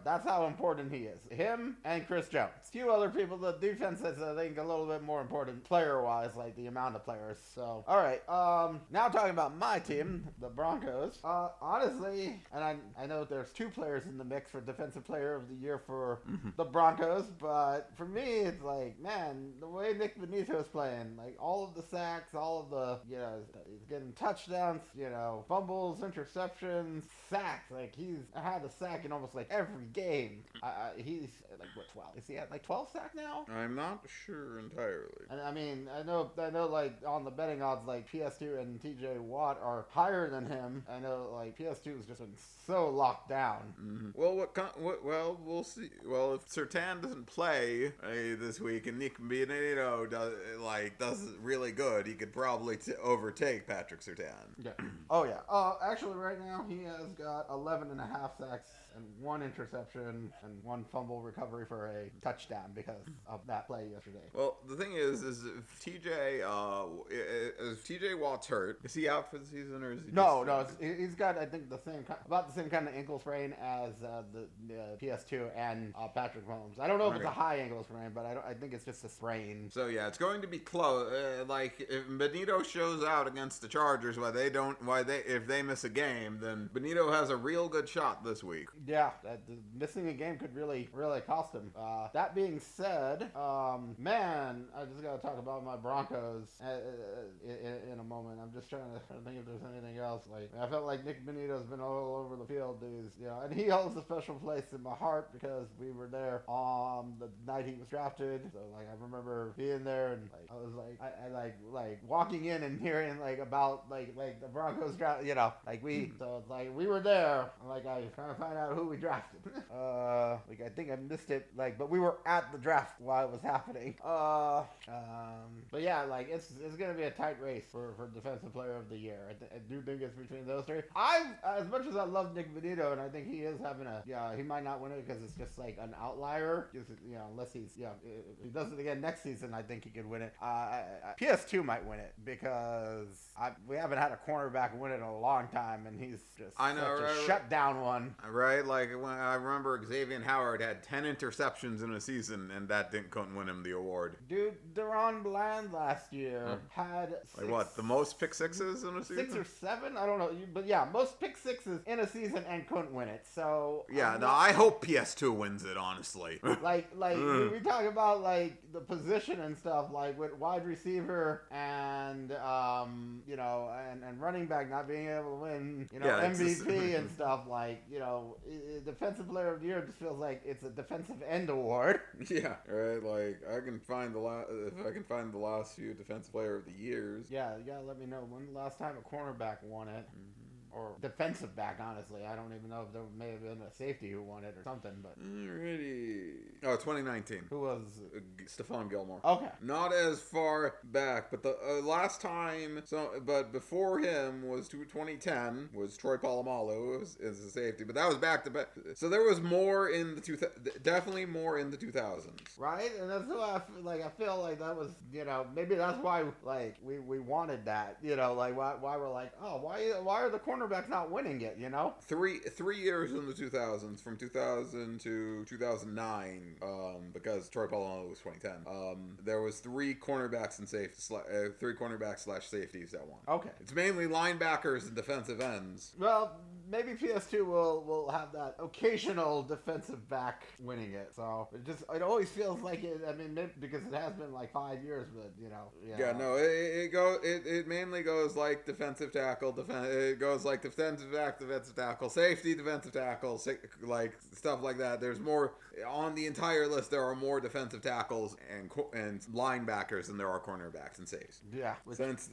That's how important he is. Him and Chris Jones. A few other people. The defense is, I think, a little bit more important player-wise, the amount of players. So, all right. Now talking about my team, the Broncos. Honestly, and I know there's 2 players in the mix for Defensive Player of the Year for the Broncos, but for me, it's man, the way Nick Benito is playing, all of the sacks, all of the, he's getting freaking touchdowns, fumbles, interceptions, sacks. Like, he's had a sack in almost like every game. He's like, what, 12? Is he at like 12 sacks now? I'm not sure entirely. And I mean, I know, like on the betting odds, like PS2 and TJ Watt are higher than him. I know, like PS2 has just been so locked down. Mm-hmm. Well, well, we'll see. Well, if Surtain doesn't play this week and Nick Benito does really good, he could probably overtake Patrick Surtain. Yeah. Oh yeah. Actually, right now he has got 11 and a half sacks and 1 interception and 1 fumble recovery for a touchdown because of that play yesterday. Well, the thing is if TJ Watt's hurt, is he out for the season or is he? No. He's got, I think, about the same kind of ankle sprain as the PS2 and Patrick Mahomes. I don't know if it's a high ankle sprain, but I think it's just a sprain. So yeah, it's going to be close. If Benito shows out against the Chargers, if they miss a game, then Benito has a real good shot this week. Yeah, missing a game could really cost him. That being said, man, I just gotta talk about my Broncos in a moment. I'm just trying to think if there's anything else. Like, I felt like Nick Benito's been all over the field, dudes. And he holds a special place in my heart because we were there on the night he was drafted. So like, I remember being there and like I was like, I like walking in and hearing like about like the Broncos draft. So it's like we were there. Like, I trying to find out who we drafted. I think I missed it. But we were at the draft while it was happening. But yeah, like it's gonna be a tight race for defensive player of the year. I do think it's between those three. As much as I love Nick Benito, and I think he is having he might not win it because it's just like an outlier. Just, unless he's if he does it again next season, I think he could win it. PS2 might win it because we haven't had a cornerback win it in a long time, and he's just a shut down one. Right, like when I remember Xavier Howard had 10 interceptions in a season, and that couldn't win him the award. Dude, Deron Bland last year had the most pick sixes in a season? 6 or 7? I don't know, but yeah, most pick sixes in a season and couldn't win it. So yeah, I hope PS2 wins it, honestly. we talk about like the position and stuff, like with wide receiver and and running back not being able to win, MVP and stuff, defensive player of the year just feels like it's a defensive end award. Yeah, right. Like if I can find the last few defensive player of the years. Yeah, you gotta let me know when the last time a cornerback won it. Or defensive back, honestly. I don't even know if there may have been a safety who won it or something, but... Alrighty. Oh, 2019. Who was... Stephon Gilmore. Okay. Not as far back, but the last time... But before him was 2010, was Troy Polamalu as a safety, but that was back to back. So there was more in the... Definitely more in the 2000s. Right? And that's why I feel like that was, maybe that's why, we wanted that. Why we're like, oh, why are the cornerbacks not winning it, 3 years in the 2000s, from 2000 to 2009, because Troy Polamalu was 2010. There was 3 cornerbacks and three cornerbacks / safeties that won. Okay. It's mainly linebackers and defensive ends. Well, maybe PS2 will have that occasional defensive back winning it. So it always feels like it. I mean, because it has been like 5 years, but Yeah, no, it mainly goes like defensive tackle, it goes like defensive back, defensive tackle, safety, defensive tackle, like stuff like that. There's more on the entire list. There are more defensive tackles and linebackers than there are cornerbacks and safes. Yeah. Since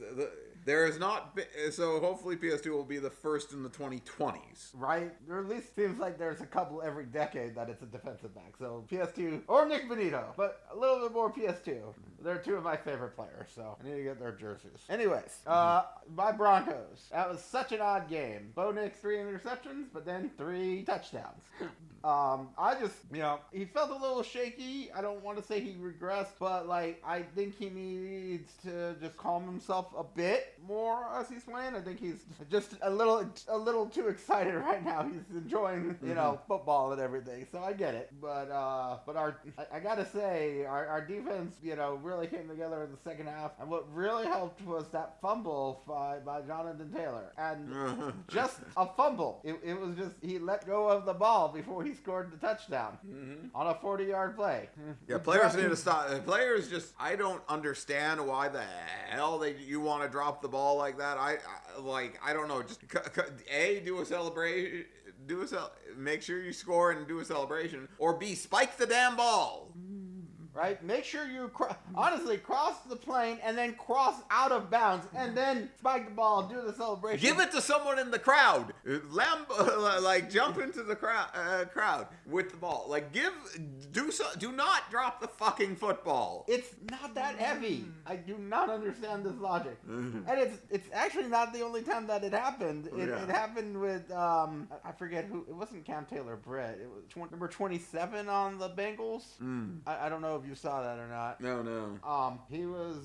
there is not, so hopefully PS2 will be the first in the 2020s. Right? Or at least seems like there's a couple every decade that it's a defensive back. So PS2 or Nick Benito, but a little bit more PS2. They're 2 of my favorite players, so I need to get their jerseys. Anyways, my Broncos. That was such an odd game. Bo Nix 3 interceptions, but then 3 touchdowns. I just, he felt a little shaky. I don't want to say he regressed, but I think he needs to just calm himself a bit more as he's playing. I think he's just a little too excited right now. He's enjoying, football and everything. So I get it, but I gotta say, our defense, really came together in the second half. And what really helped was that fumble by Jonathan Taylor. And just a fumble. It was just he let go of the ball before he scored the touchdown on a 40-yard play. Yeah, players need to stop. Players just, I don't understand why the hell you want to drop the ball like that. I don't know. Just do a celebration. Make sure you score and do a celebration, or B, spike the damn ball. Right? Make sure you honestly cross the plane and then cross out of bounds and then spike the ball and do the celebration. Give it to someone in the crowd. Jump into the crowd with the ball. Do not drop the fucking football. It's not that heavy. I do not understand this logic. And it's actually not the only time that it happened. It happened with I forget who. It wasn't Cam Taylor-Britt. It was number 27 on the Bengals. I don't know if you saw that or not. No. He was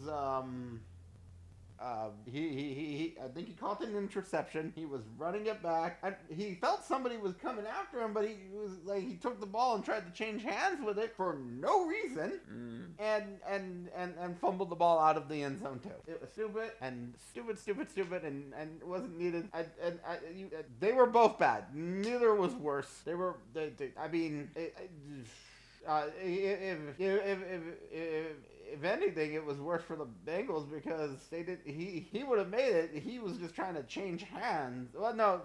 he I think he caught an interception. He was running it back. He felt somebody was coming after him, but he took the ball and tried to change hands with it for no reason, and fumbled the ball out of the end zone too. It was stupid and it wasn't needed. They were both bad. Neither was worse. If anything, it was worse for the Bengals because he would have made it. He was just trying to change hands. Well, no,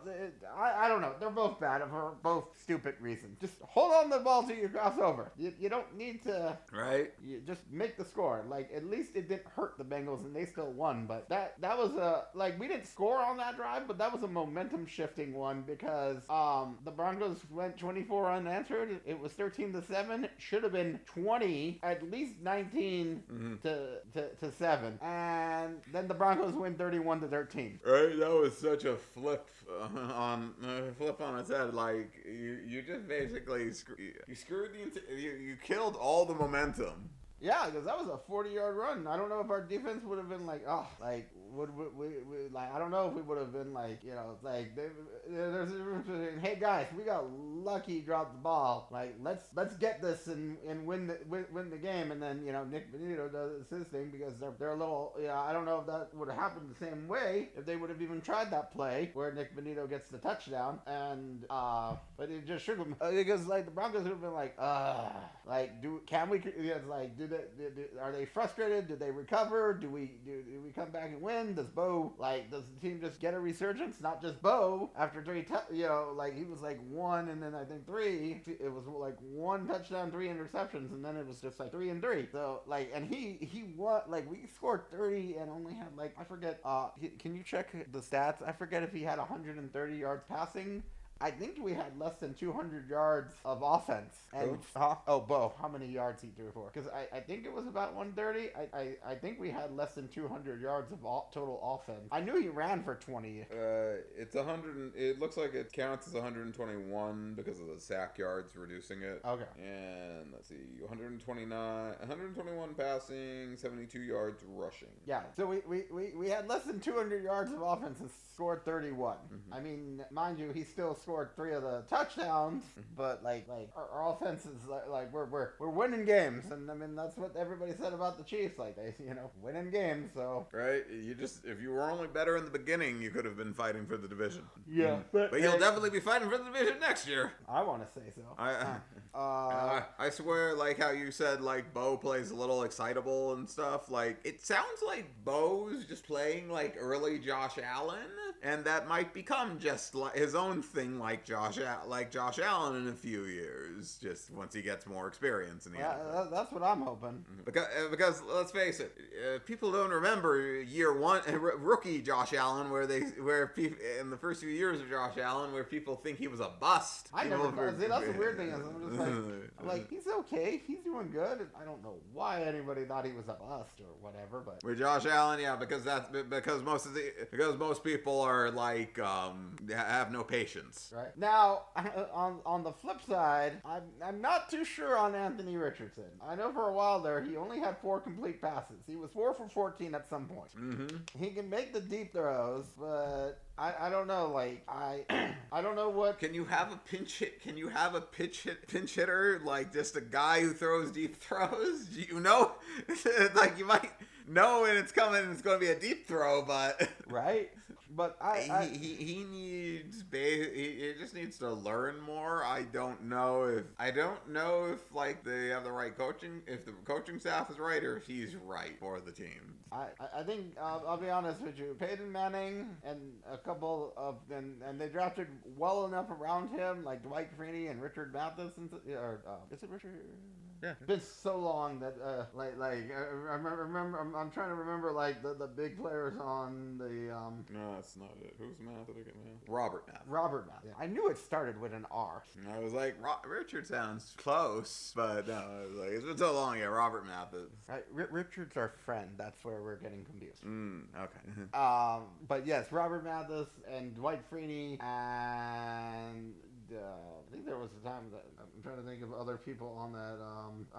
I don't know. They're both bad for both stupid reasons. Just hold on to the ball till you cross over. You don't need to. Right. You just make the score. At least it didn't hurt the Bengals and they still won. But that was we didn't score on that drive, but that was a momentum shifting one because the Broncos went 24 unanswered. It was 13-7. Should have been 20, at least 19. To 7, and then the Broncos win 31-13. Right, that was such a flip on its head. You just basically you killed all the momentum. Yeah, because that was a 40-yard run. I don't know if our defense would have been I don't know if we would have been there's a difference between, hey guys, we got lucky, dropped the ball. Let's get this and win the game, and then Nick Benito does his thing because they're a little I don't know if that would have happened the same way if they would have even tried that play where Nick Benito gets the touchdown, and but it just shook them because the Broncos would have been are they frustrated? Did they recover? Do we come back and win? Does the team just get a resurgence? Not just Bo after three, he was 1 and then I think 3. It was 1 touchdown, 3 interceptions, and then it was just 3 and 3. So and he won. We scored 30 and only had I forget. Can you check the stats? I forget if he had 130 yards passing. I think we had less than 200 yards of offense. And Bo, how many yards he threw for? Because I think it was about 130. I think we had less than 200 yards of total offense. I knew he ran for 20. It's 100. It looks like it counts as 121 because of the sack yards reducing it. Okay. And let's see, 121 passing, 72 yards rushing. Yeah. So we had less than 200 yards of offense and scored 31. I mean, mind you, he still scored 3 of the touchdowns, but our offense is we're winning games, and I mean that's what everybody said about the Chiefs, they winning games. So right, if you were only better in the beginning, you could have been fighting for the division. Yeah, but you'll definitely be fighting for the division next year. I want to say so. I swear, how you said, Bo plays a little excitable and stuff. It sounds like Bo's just playing early Josh Allen, and that might become just his own thing, like Josh Allen in a few years, just once he gets more experience in the NFL. That's what I'm hoping. Because let's face it, people don't remember year one rookie Josh Allen, where people in the first few years of Josh Allen, where people think he was a bust. I never thought. See, that's the weird thing. I'm just he's okay, he's doing good. I don't know why anybody thought he was a bust or whatever, but with Josh Allen, yeah, because most people are have no patience. Right. Now, on the flip side, I'm not too sure on Anthony Richardson. I know for a while there, he only had 4 complete passes. He was 4 for 14 at some point. Mm-hmm. He can make the deep throws, but I don't know. I don't know what. Can you have a pinch hit? Can you have a pinch hitter, just a guy who throws deep throws? You know, you might know when it's coming. It's going to be a deep throw, but right. But he needs he just needs to learn more. I don't know if like they have the right coaching, if the coaching staff is right, or if he's right for the team. I think I'll be honest with you. Peyton Manning and a couple of and they drafted well enough around him, like Dwight Freeney and Richard Mathis, is it Richard? Yeah. It's been so long that I remember I'm trying to remember like the big players on the No, that's not it. Who's Mathis again? Robert Mathis. Robert Mathis. Yeah. I knew it started with an R. And I was like, Richard sounds close, but no, I was like, it's been so long. Yeah, Robert Mathis. Right, Richard's our friend. That's where we're getting confused. Okay. But yes, Robert Mathis and Dwight Freeney and I think there was a time that I'm trying to think of other people on that.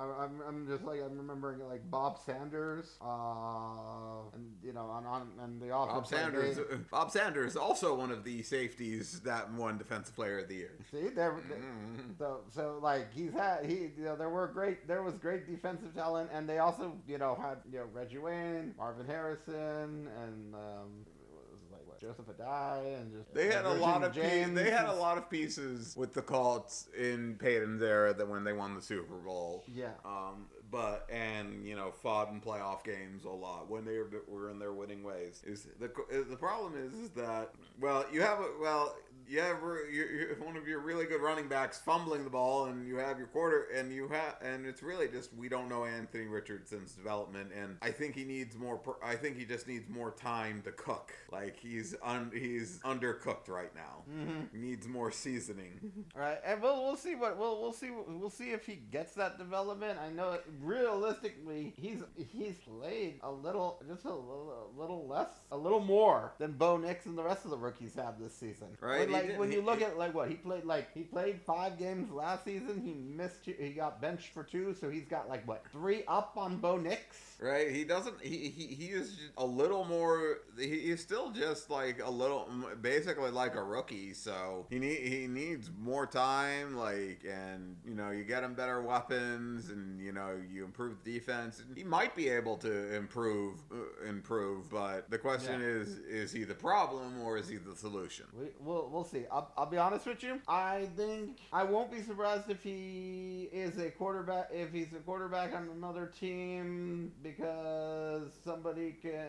I'm remembering like Bob Sanders, and you know, on the offense. Bob Sanders, also one of the safeties that won Defensive Player of the Year. See, so like there was great defensive talent, and they also had Reggie Wayne, Marvin Harrison, and Joseph Adai, and just they had a lot of pieces with the Colts in Peyton's era that when they won the Super Bowl. Yeah. Fought in playoff games a lot when they were in their winning ways. The problem is that you have one of your really good running backs fumbling the ball, and you have your quarter, and it's really just we don't know Anthony Richardson's development, and I think he needs more. I think he just needs more time to cook. Like he's undercooked right now. Mm-hmm. He needs more seasoning. All right, and we'll see we'll see if he gets that development. I know realistically he's played a little more than Bo Nix and the rest of the rookies have this season. Right. When you look at he played 5 games last season. He got benched for 2, so he's got 3 up on Bo Nix. Right. He is a little more. He's still just a little, basically like a rookie. So he needs more time. You get him better weapons, and you improve the defense. He might be able to improve. But the question is he the problem or is he the solution? We'll see. I'll be honest with you. I think I won't be surprised if he is a quarterback. If he's a quarterback on another team, because somebody can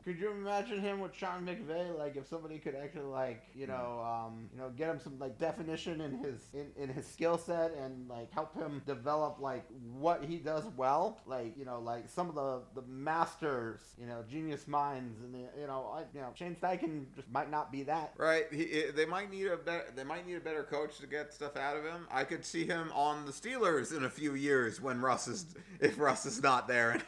could you imagine him with Sean McVay? If somebody could actually get him some definition in his skill set and help him develop what he does well. Some of the masters, genius minds, and Shane Steichen just might not be that. Right. They might need a better coach to get stuff out of him. I could see him on the Steelers in a few years if Russ is not there.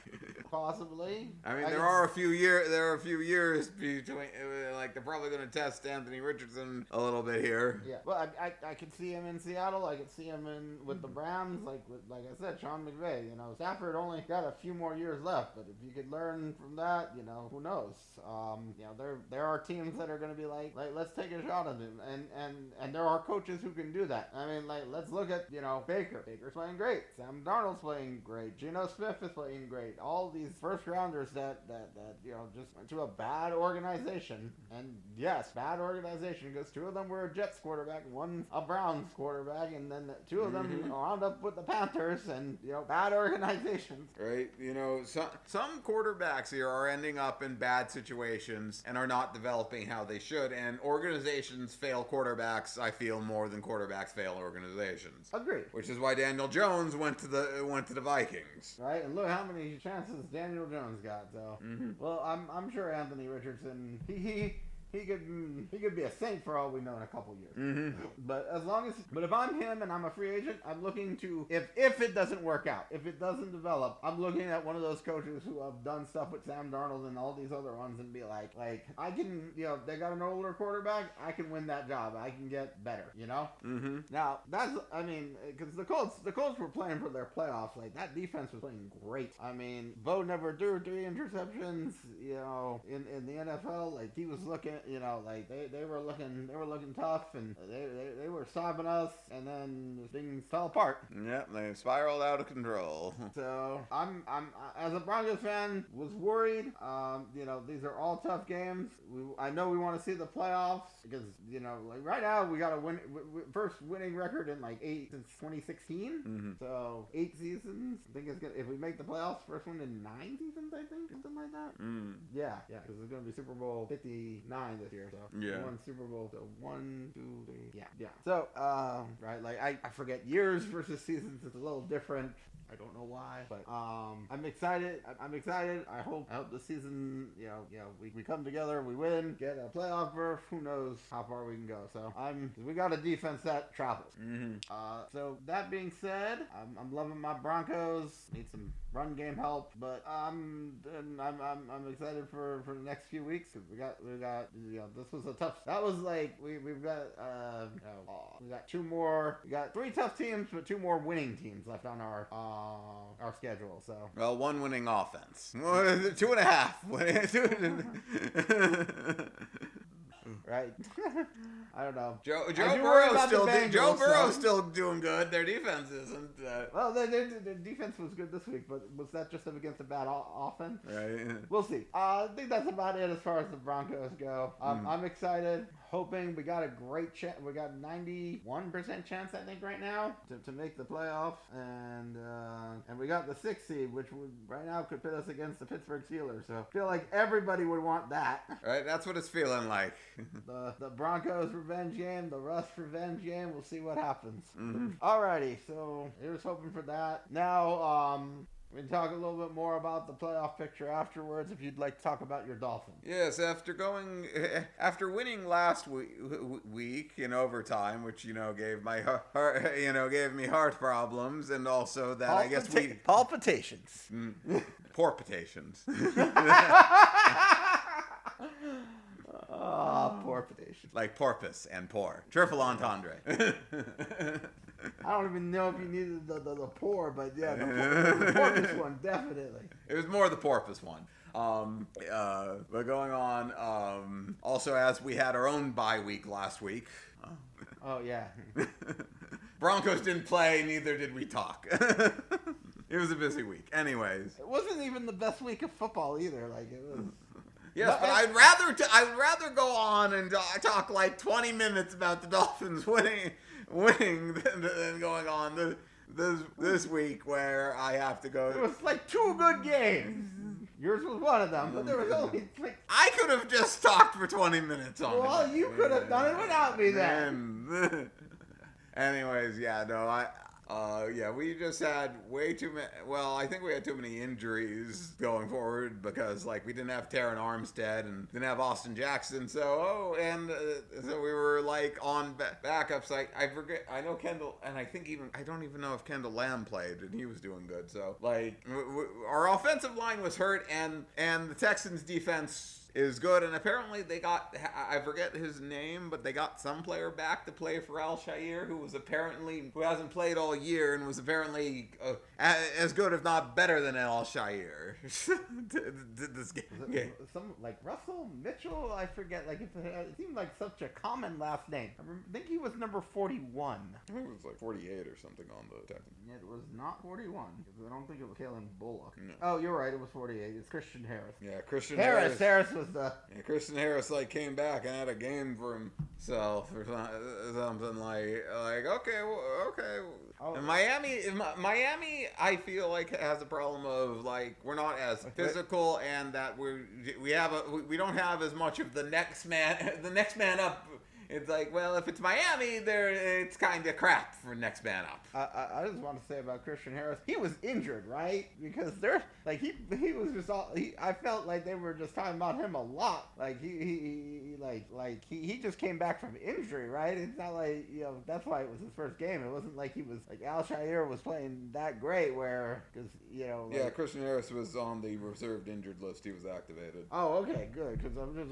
Possibly. I mean, there are a few years between. They're probably going to test Anthony Richardson a little bit here. Yeah. Well, I could see him in Seattle. I could see him with the Browns. Like I said, Sean McVay. Stafford only got a few more years left, but if you could learn from that, who knows? There are teams that are going to be let's take a shot at him, and there are coaches who can do that. I mean, let's look at Baker. Baker's playing great. Sam Darnold's playing great. Geno Smith is playing great. All these first rounders that just went to a bad organization, and yes, bad organization, because 2 of them were a Jets quarterback, one a Browns quarterback, and then 2 of them wound up with the Panthers, and bad organizations. Right. Some quarterbacks here are ending up in bad situations and are not developing how they should, and organizations fail quarterbacks, I feel, more than quarterbacks fail organizations. Agreed. Which is why Daniel Jones went to the Vikings. Right, and look how many chances Daniel Jones got. So, well, I'm sure Anthony Richardson, he could be a Saint for all we know in a couple years. Mm-hmm. But if I'm him and I'm a free agent, I'm looking to, if it doesn't work out, if it doesn't develop, I'm looking at one of those coaches who have done stuff with Sam Darnold and all these other ones and be like I can, they got an older quarterback, I can win that job, I can get better, Mm-hmm. Now because the Colts were playing for their playoffs, that defense was playing great. I mean, Bo never threw 3 interceptions, in the NFL, he was looking. you know, like they were looking tough, and they were stopping us, and then things fell apart. Yep, they spiraled out of control. So I'm as a Broncos fan was worried. You know, these are all tough games. I know we want to see the playoffs because, you know, like right now we got a first winning record in like 8 since 2016. Mm-hmm. So 8 seasons. I think it's gonna, if we make the playoffs, first one in 9 seasons. I think something like that. Mm. Yeah, because it's gonna be Super Bowl 59 this year. So yeah, one Super Bowl. So 1, 2, 3. Yeah. So right, like I forget years versus seasons. It's a little different. I don't know why, but I'm excited. I'm excited. I hope the season, you know, we come together, we win, get a playoff berth. Who knows how far we can go? So we got a defense that travels. Mm-hmm. So that being said, I'm loving my Broncos. Need some run game help, but I'm excited for the next few weeks because we got you know, this was a tough. That was like we've got we got 2 more. We got 3 tough teams, but 2 more winning teams left on our schedule. So well, 1 winning offense, 2.5. Right. I don't know. Joe Burrow's still doing good. Their defense isn't. Well, their defense was good this week, but was that just against a bad offense? Right. We'll see. I think that's about it as far as the Broncos go. I'm excited. Hoping we got a great chance. We got 91% chance, I think, right now to make the playoffs, and we got the 6th seed, which would right now could pit us against the Pittsburgh Steelers. So I feel like everybody would want that. Right, that's what it's feeling like. the Broncos revenge game, the Russ revenge game. We'll see what happens. Mm-hmm. Alrighty, so here's hoping for that. Now, we can talk a little bit more about the playoff picture afterwards if you'd like to talk about your Dolphins. Yes, after winning last week in overtime, which, you know, gave my heart, you know, gave me heart problems, and also that I guess palpitations. Porpitations. Porpitations. Like porpoise and pour. Triple entendre. I don't even know if you needed the pour, but yeah, the porpoise one, definitely. It was more the porpoise one. But going on, also as we had our own bye week last week. Oh, yeah. Broncos didn't play, neither did we talk. It was a busy week. Anyways. It wasn't even the best week of football either. Like, it was... Yes, but I'd rather go on and talk like 20 minutes about the Dolphins winning than going on this week where I have to go. It was like 2 good games. Yours was one of them, but there was only like... I could have just talked for 20 minutes on it. Well, you could have done it without me then. Anyways, yeah, no, we just had way too many. Well, I think we had too many injuries going forward because, like, we didn't have Taron Armstead and didn't have Austin Jackson. So we were like on backups. I forget. I know Kendall, and I don't even know if Kendall Lamb played, and he was doing good. So, like, our offensive line was hurt, and the Texans' defense is good, and apparently they got, I forget his name, but they got some player back to play for Al-Shaair, who hasn't played all year and was apparently as good, if not better than Al-Shaair. This game. Some, like, Russell Mitchell, I forget, like, it seemed like such a common last name. I think he was number 41. I think it was like 48 or something on the Texans. It was not 41, because I don't think it was Kalen Bullock. No. Oh, you're right, it was 48. It's Christian Harris. Yeah, Christian Harris was the... Yeah, Christian Harris, like, came back and had a game for himself or something like okay. Oh. And Miami, I feel like has a problem of, like, we're not as physical, and that we don't have as much of the next man up. It's like, well, if it's Miami, it's kind of crap for next man up. I just want to say about Christian Harris, he was injured, right? Because he was just all. I felt like they were just talking about him a lot. Like he just came back from injury, right? It's not like, you know, that's why it was his first game. It wasn't like he was like Al-Shaair was playing that great, because, you know. Like, yeah, Christian Harris was on the reserved injured list. He was activated. Oh, okay, good. Because I was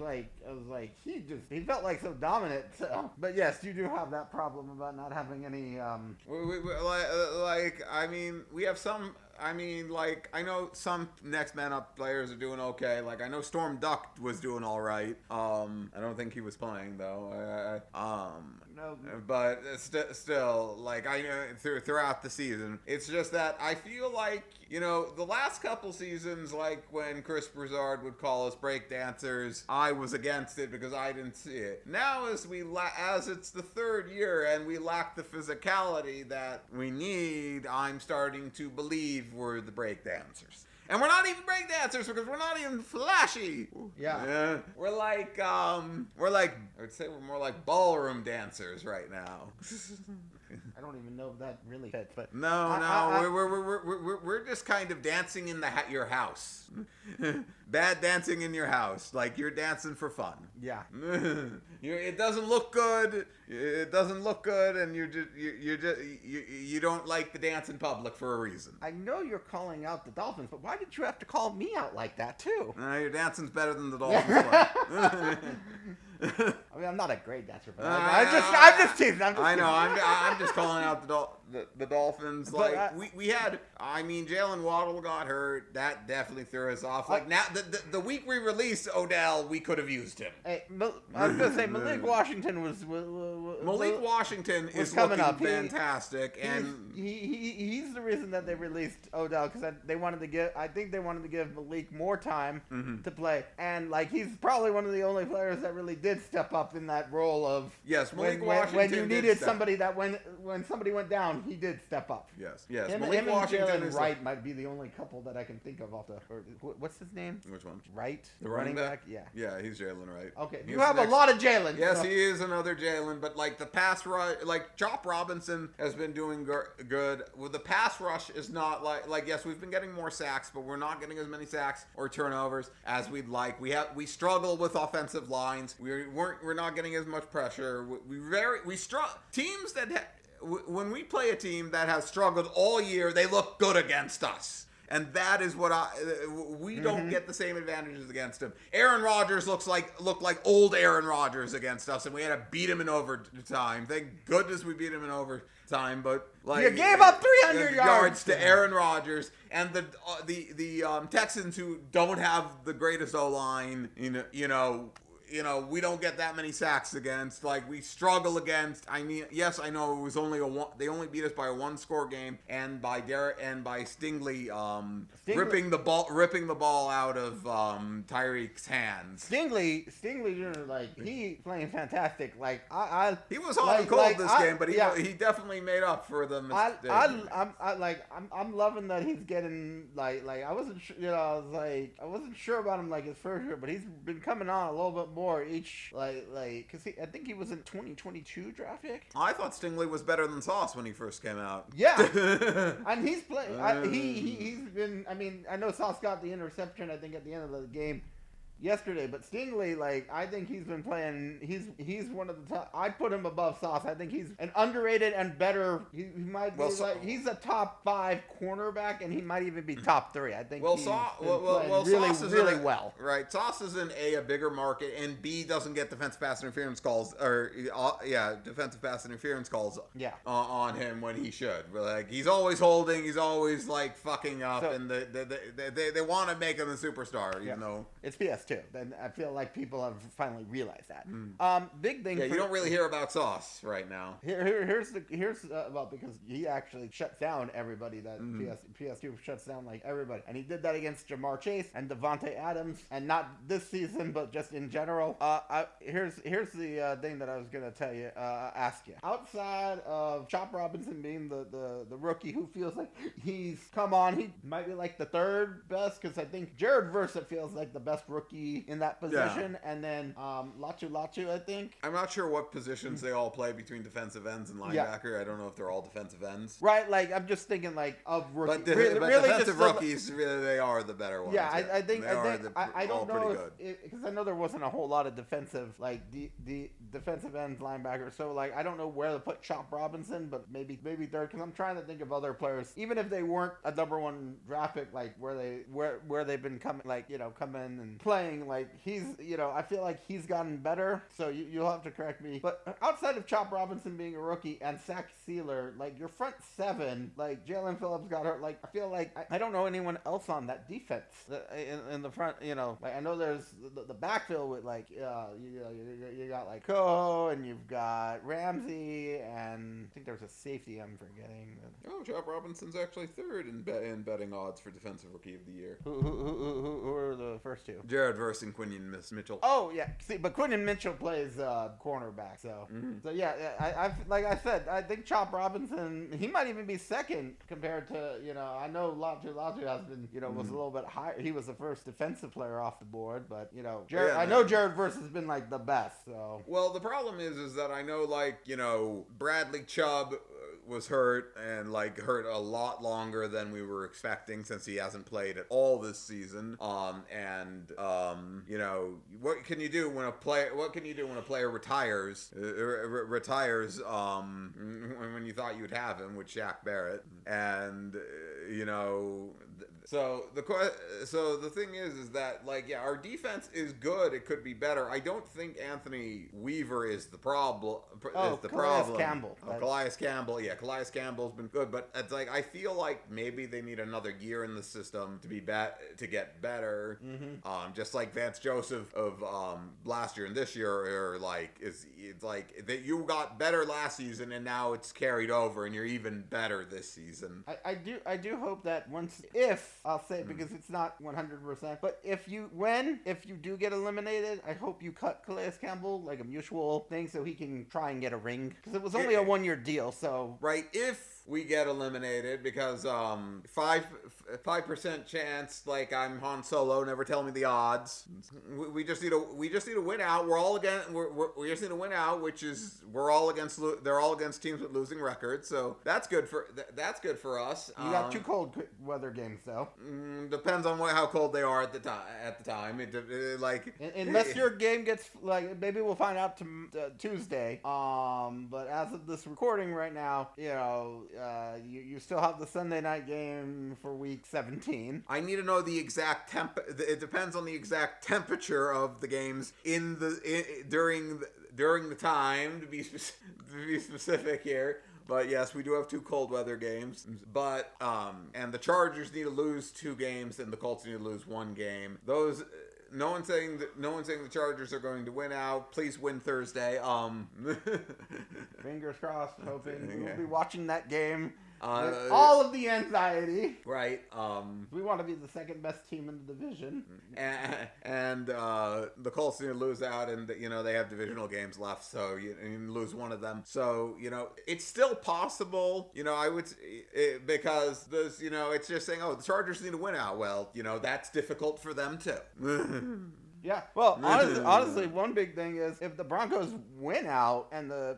like, he felt like so dominant. So. But yes, you do have that problem about not having any. I mean, we have some I mean, like, I know some next man up players are doing okay. Like, I know Storm Duck was doing all right. I don't think he was playing though. No. But still, like, I know throughout the season, it's just that I feel like, you know, the last couple seasons, like when Chris Broussard would call us break dancers, I was against it because I didn't see it. Now, as it's the third year and we lack the physicality that we need, I'm starting to believe we're the break dancers. And we're not even break dancers because we're not even flashy. Yeah. We're like, I would say we're more like ballroom dancers right now. I don't even know if that really fits, but we're just kind of dancing in your house. Bad dancing in your house, like you're dancing for fun. Yeah. It doesn't look good. It doesn't look good, and you don't like the dance in public for a reason. I know you're calling out the Dolphins, but why did you have to call me out like that too? Your dancing's better than the Dolphins play. I mean, I'm not a great dancer, but I'm just teasing. I know. I'm just calling out the Dolphins. But like we had. I mean, Jalen Waddle got hurt. That definitely threw us off. Like now, the week we released Odell, we could have used him. Hey, I was gonna say Malik Washington was Malik Washington is coming looking up. Fantastic, and he's the reason that they released Odell because they wanted to give. I think they wanted to give Malik more time to play, and like he's probably one of the only players that really did step up in that role of Malik Washington when you needed somebody that when somebody went down, he did step up. Yes. Malik Washington and Wright might be the only couple that I can think of off the. What's his name? Which one? Wright, the running back. Yeah, he's Jalen Wright. Okay, you have a lot of Jalen. Yes, he is another Jalen, but like the pass rush, like Chop Robinson has been doing good. Well, the pass rush is not like yes, we've been getting more sacks, but we're not getting as many sacks or turnovers as we'd like. We struggle with offensive lines. We're not getting as much pressure. We struggle. Teams that when we play a team that has struggled all year, they look good against us. And that is what we don't get the same advantages against him. Aaron Rodgers looked like old Aaron Rodgers against us, and we had to beat him in overtime. Thank goodness we beat him in overtime, but like you gave up 300 yards to Aaron Rodgers and the Texans who don't have the greatest O-line. You know, we don't get that many sacks against. Like, we struggle against. I mean, yes, I know it was only they only beat us by a one-score game, and by Stingley, ripping the ball out of Tyreek's hands. Stingley, like he playing fantastic. Like he was hot and cold this game, but he definitely made up for the mistake. I'm loving that he's getting like I wasn't I wasn't sure about him like his first year, but he's been coming on a little bit more each because I think he was in 2022 draft pick. I thought Stingley was better than Sauce when he first came out. Yeah, and he's playing. He's been. I mean, I know Sauce got the interception. I think at the end of the game yesterday, but Stingley, like, I think he's been playing. He's one of the top. I'd put him above Sauce. I think he's an underrated and better. He might be he's a top 5 cornerback, and he might even be top 3. I think. Sauce is really well. Right, Sauce is in a bigger market, and B doesn't get defensive pass interference calls defensive pass interference calls. On him when he should. Like he's always holding. He's always like fucking up, and they want to make him a superstar, even though it's PS2. Then I feel like people have finally realized that. Big thing. Yeah, you don't really hear about Sauce right now. Here's because he actually shuts down everybody that PS2 shuts down like everybody, and he did that against Jamar Chase and Devontae Adams, and not this season, but just in general. Here's the thing that I was gonna tell you. Ask you outside of Chop Robinson being the rookie who feels like he's come on, he might be like the third best because I think Jared Versa feels like the best rookie in that position, and then Latu, I think. I'm not sure what positions they all play between defensive ends and linebacker. I don't know if they're all defensive ends. Right, like I'm just thinking like of rookies. But defensive rookies, really, they are the better ones. Yeah, I think I don't know because I know there wasn't a whole lot of defensive like the defensive ends linebacker. So like I don't know where to put Chop Robinson, but maybe third because I'm trying to think of other players, even if they weren't a number 1 draft pick, like where they've been coming, like coming and playing saying, like, I feel like he's gotten better, so you'll have to correct me. But outside of Chop Robinson being a rookie and Zach Sealer, like, your front seven, like, Jalen Phillips got hurt. Like, I feel like I don't know anyone else on that defense in the front, Like, I know there's the backfield with, like, you got, like, Coho, and you've got Ramsey, and I think there's a safety I'm forgetting. Oh, Chop Robinson's actually third in betting odds for Defensive Rookie of the Year. Who are the first two? Jared Verse and Quinion Mitchell. Oh, yeah. See, but Quinion Mitchell plays cornerback, so. Mm-hmm. So, yeah, I like I said, I think Chop Robinson, he might even be second compared to, I know Latu has been, was a little bit higher. He was the first defensive player off the board, but, I know Jared Verse has been, like, the best, so. Well, the problem is that I know, like, Bradley Chubb was hurt and like hurt a lot longer than we were expecting since he hasn't played at all this season. What can you do when a player retires when you thought you'd have him with Shaq Barrett, and so the thing is that, like, yeah, our defense is good. It could be better. I don't think Anthony Weaver is the problem. Calais Campbell. Calais Campbell. Yeah, Calais Campbell's been good, but it's like I feel like maybe they need another year in the system to get better. Mm-hmm. Just like Vance Joseph of last year and this year are like it's like that you got better last season and now it's carried over and you're even better this season. I do hope that if I'll say it because it's not 100%, but if you do get eliminated, I hope you cut Calais Campbell, like a mutual thing, so he can try and get a ring, because it was only a 1-year deal. So right, if we get eliminated, because 5% chance, like I'm Han Solo, never tell me the odds. We just need to win out. We just need to win out, which is they're all against teams with losing records, so that's good for us. You got 2 cold weather games though. Depends on how cold they are at the time. Unless your game gets, like, maybe we'll find out Tuesday. But as of this recording right now, you still have the Sunday night game for week 17. I need to know the exact it depends on the exact temperature of the games during the time, to be specific here. But yes, we do have 2 cold weather games. But and the Chargers need to lose 2 games, and the Colts need to lose 1 game. Those. No one's saying the Chargers are going to win out. Please win Thursday. Fingers crossed. Hoping we'll be watching that game. All of the anxiety. Right. We want to be the second best team in the division. And the Colts need to lose out, and they have divisional games left, so you lose one of them. So it's still possible. I would because there's it's just saying, the Chargers need to win out. Well, that's difficult for them too. Yeah. Well, honestly, one big thing is if the Broncos win out and the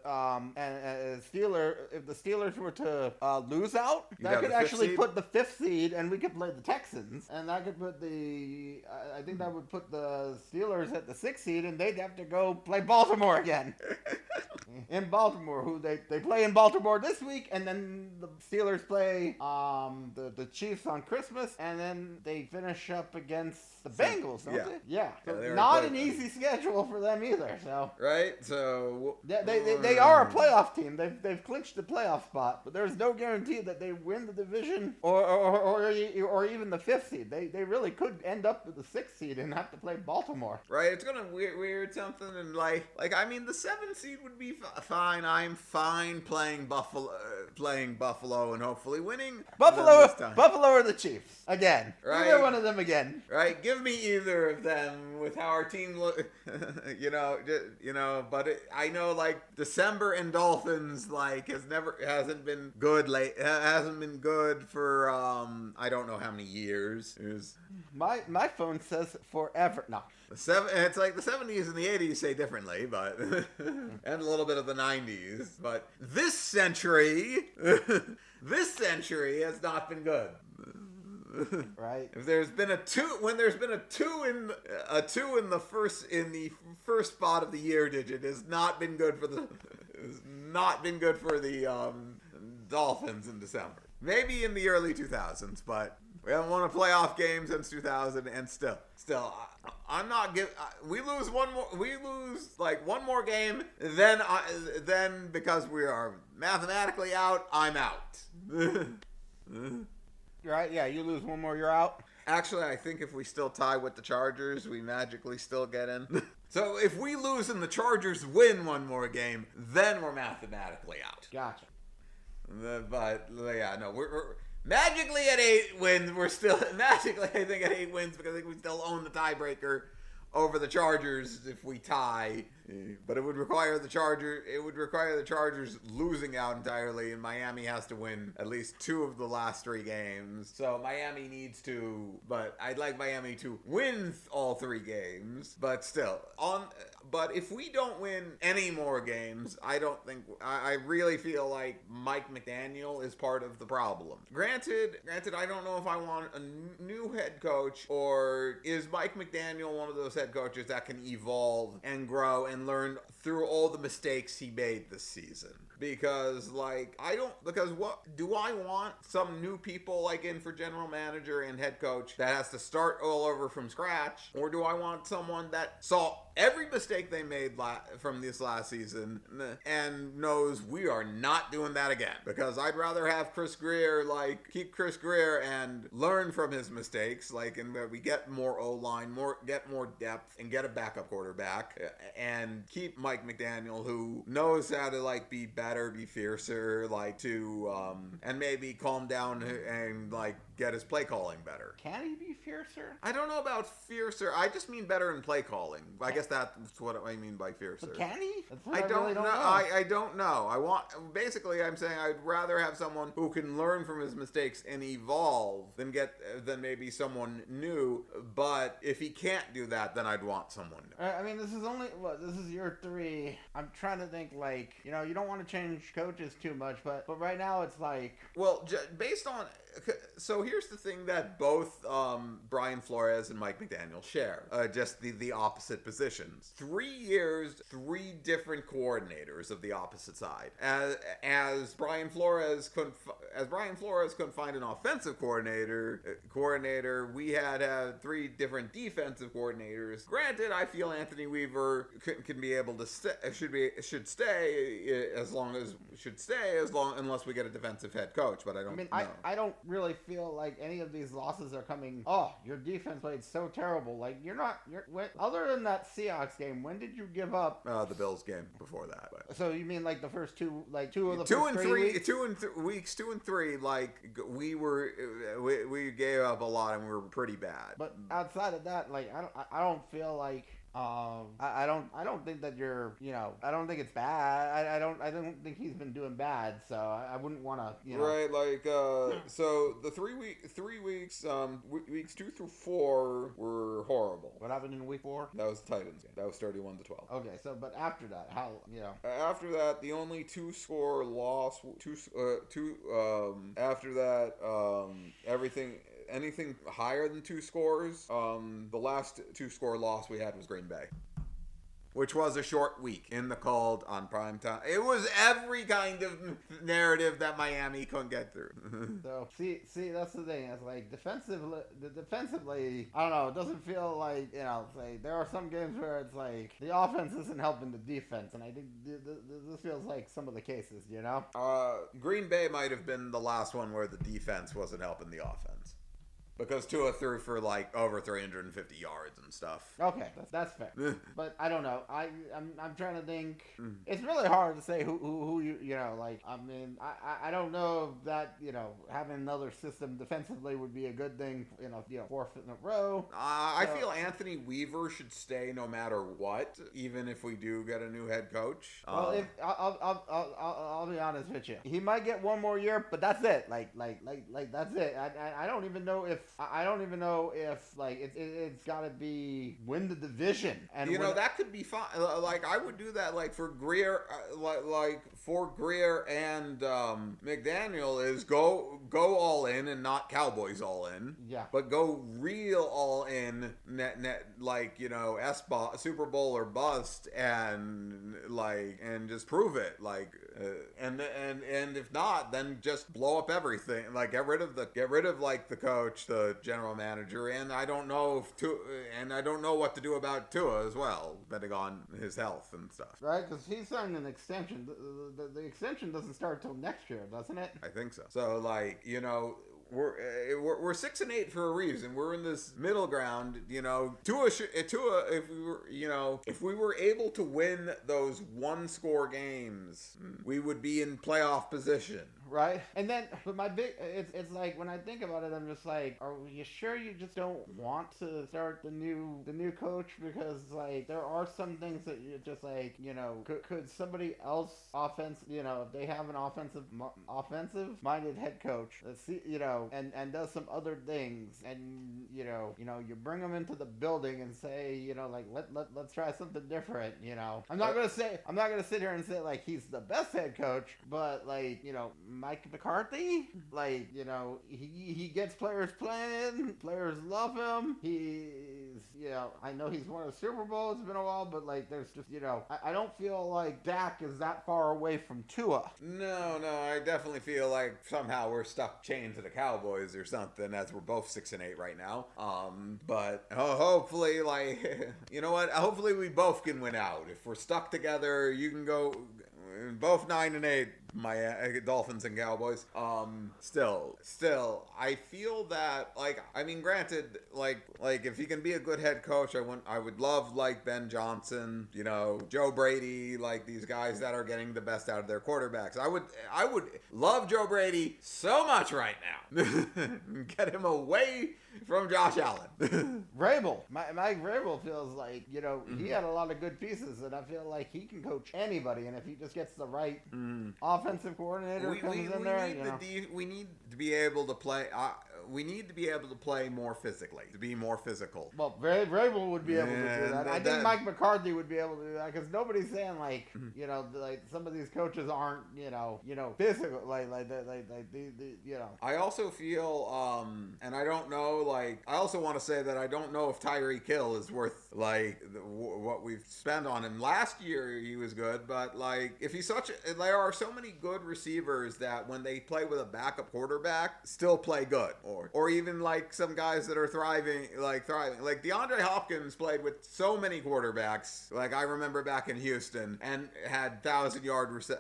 Steelers were to lose out, that could actually put the 5th seed, and we could play the Texans, and that could put I think that would put the Steelers at the 6th seed, and they'd have to go play Baltimore again. In Baltimore, who they play in Baltimore this week, and then the Steelers play the Chiefs on Christmas, and then they finish up against the Bengals, don't they? Yeah. So not an easy schedule for them either. So right. So they are a playoff team. They've clinched the playoff spot, but there's no guarantee that they win the division or even the 5th seed. They really could end up with the 6th seed and have to play Baltimore. Right. It's gonna weird something, and like I mean the 7th seed would be fine. I'm fine playing Buffalo, and hopefully winning. Buffalo or the Chiefs again. Right. Either one of them again. Right. Give me either of them with how our team look. But I know, like, December and Dolphins, like, hasn't been good hasn't been good for I don't know how many years. My phone says forever. No. It's like the 70s and the 80s say differently, but and a little bit of the 90s. But this century has not been good. Right. If there's been a 2 in the first spot of the year digit, has not been good for the Dolphins in December. Maybe in the early 2000s, but We haven't won a playoff game since 2000, and still, I'm not giving. We lose one more. We lose like one more game, then because we are mathematically out, I'm out. Right? Yeah, you lose one more, you're out. Actually, I think if we still tie with the Chargers, we magically still get in. So if we lose and the Chargers win one more game, then we're mathematically out. Gotcha. But yeah, no, we're magically at 8 wins. We're still magically, I think, at 8 wins because I think we still own the tiebreaker over the Chargers if we tie. But it would require the Chargers losing out entirely, and Miami has to win at least 2 of the last 3 games. So Miami needs to, but I'd like Miami to win all 3 games. But still, but if we don't win any more games, I really feel like Mike McDaniel is part of the problem. Granted, I don't know if I want a new head coach, or is Mike McDaniel one of those head coaches that can evolve and grow and learn through all the mistakes he made this season? Because what do I want some new people like in for general manager and head coach that has to start all over from scratch, or do I want someone that saw every mistake they made from this last season and knows we are not doing that again? Because I'd rather have keep Chris Greer and learn from his mistakes, and we get more O-line, get more depth, and get a backup quarterback, and keep Mike McDaniel, who knows how to be better, be fiercer, and maybe calm down and get his play calling better. Can he be fiercer? I don't know about fiercer. I just mean better in play calling. I guess that's what I mean by fiercer. But can he? I don't know. I don't know. I'm saying I'd rather have someone who can learn from his mistakes and evolve than maybe someone new. But if he can't do that, then I'd want someone new. I mean, this is year 3. I'm trying to think, you don't want to change coaches too much, but right now it's well, based on. So here's the thing that both Brian Flores and Mike McDaniel share, just the opposite positions. 3 years, 3 different coordinators of the opposite side. As Brian Flores couldn't find an offensive coordinator, we had 3 different defensive coordinators. Granted, I feel Anthony Weaver can be able to should stay unless we get a defensive head coach. But I don't. I don't really feel like any of these losses are coming. Oh, your defense played so terrible. Other than that Seahawks game, when did you give up? The Bills game before that. But. So you mean the first 2, 2 of the 2 first and 3 3 weeks? 2 and 3, we gave up a lot and we were pretty bad. But outside of that, I don't feel like. I don't think that you're, I don't think it's bad. I don't think he's been doing bad, so I wouldn't want to, Right, so the 3 weeks, weeks 2 through 4 were horrible. What happened in week 4? That was the Titans game. That was 31-12. Okay, but after that, how, After that, the only 2-score loss, after that, anything higher than 2 scores, the last 2-score loss we had was Green Bay, which was a short week in the cold on prime time. It was every kind of narrative that Miami couldn't get through. So see, that's the thing. It's defensively, I don't know. It doesn't feel there are some games where it's the offense isn't helping the defense, and I think this feels like some of the cases. Green Bay might have been the last one where the defense wasn't helping the offense. Because Tua threw for over 350 yards and stuff. Okay, that's fair. But I don't know. I'm trying to think. It's really hard to say who you I don't know if that having another system defensively would be a good thing. 4th in a row. I feel Anthony Weaver should stay no matter what, even if we do get a new head coach. Well, if I'll be honest with you, he might get one more year, but that's it. That's it. I don't even know if it's got to be win the division, and that could be fine. I would do that for Greer, for Greer and McDaniel is go all in and not Cowboys all in. Yeah. But go real all in, Super Bowl or bust, and just prove it. And if not, then just blow up everything. Get rid of the coach, the the general manager, and I don't know what to do about Tua as well, depending on his health and stuff. Right, because he's signed an extension. The extension doesn't start till next year, doesn't it? I think so. So, like, you know, we're 6-8 for a reason. We're in this middle ground, you know. Tua, if we were able to win those 1-score games, we would be in playoff position. Right, and then, but my big, it's like when I think about it, I'm just like, are you sure you just don't want to start the new coach? Because like there are some things that you just like, you know, could somebody else you know, if they have an offensive minded head coach, let's see, you know, and does some other things, and you know, you bring them into the building and say, you know, like let's try something different. You know, I'm not gonna sit here and say like he's the best head coach, but like, you know, Mike McCarthy, like, you know, he gets players playing, players love him. He's, you know, I know he's won a Super Bowl, it's been a while, but like there's just, you know, I don't feel like Dak is that far away from Tua. No, I definitely feel like somehow we're stuck chained to the Cowboys or something, as we're both 6-8 right now. But hopefully, like, you know what? Hopefully we both can win out. If we're stuck together, you can go both 9-8. My Dolphins and Cowboys. Still, I feel that, like, I mean, granted, like if he can be a good head coach, I would love like Ben Johnson, you know, Joe Brady, like these guys that are getting the best out of their quarterbacks. I would love Joe Brady so much right now. Get him away from Josh Allen. Vrabel. Mike Vrabel feels like, you know, he had a lot of good pieces, and I feel like he can coach anybody, and if he just gets the right offensive coordinator comes in there, you know. We need to be able to play. We need to be able to play more physically, to be more physical. Well, Vrabel would be able to do that. I think Mike McCarthy would be able to do that, because nobody's saying like, you know, like some of these coaches aren't, you know, physical, like you know. I also feel, and I don't know, like, I also want to say that I don't know if Tyreek Hill is worth like what we've spent on him. Last year he was good, but like if he's there are so many good receivers that when they play with a backup quarterback, still play good. Or even like some guys that are thriving. Like DeAndre Hopkins played with so many quarterbacks. Like I remember back in Houston and had 1,000 yards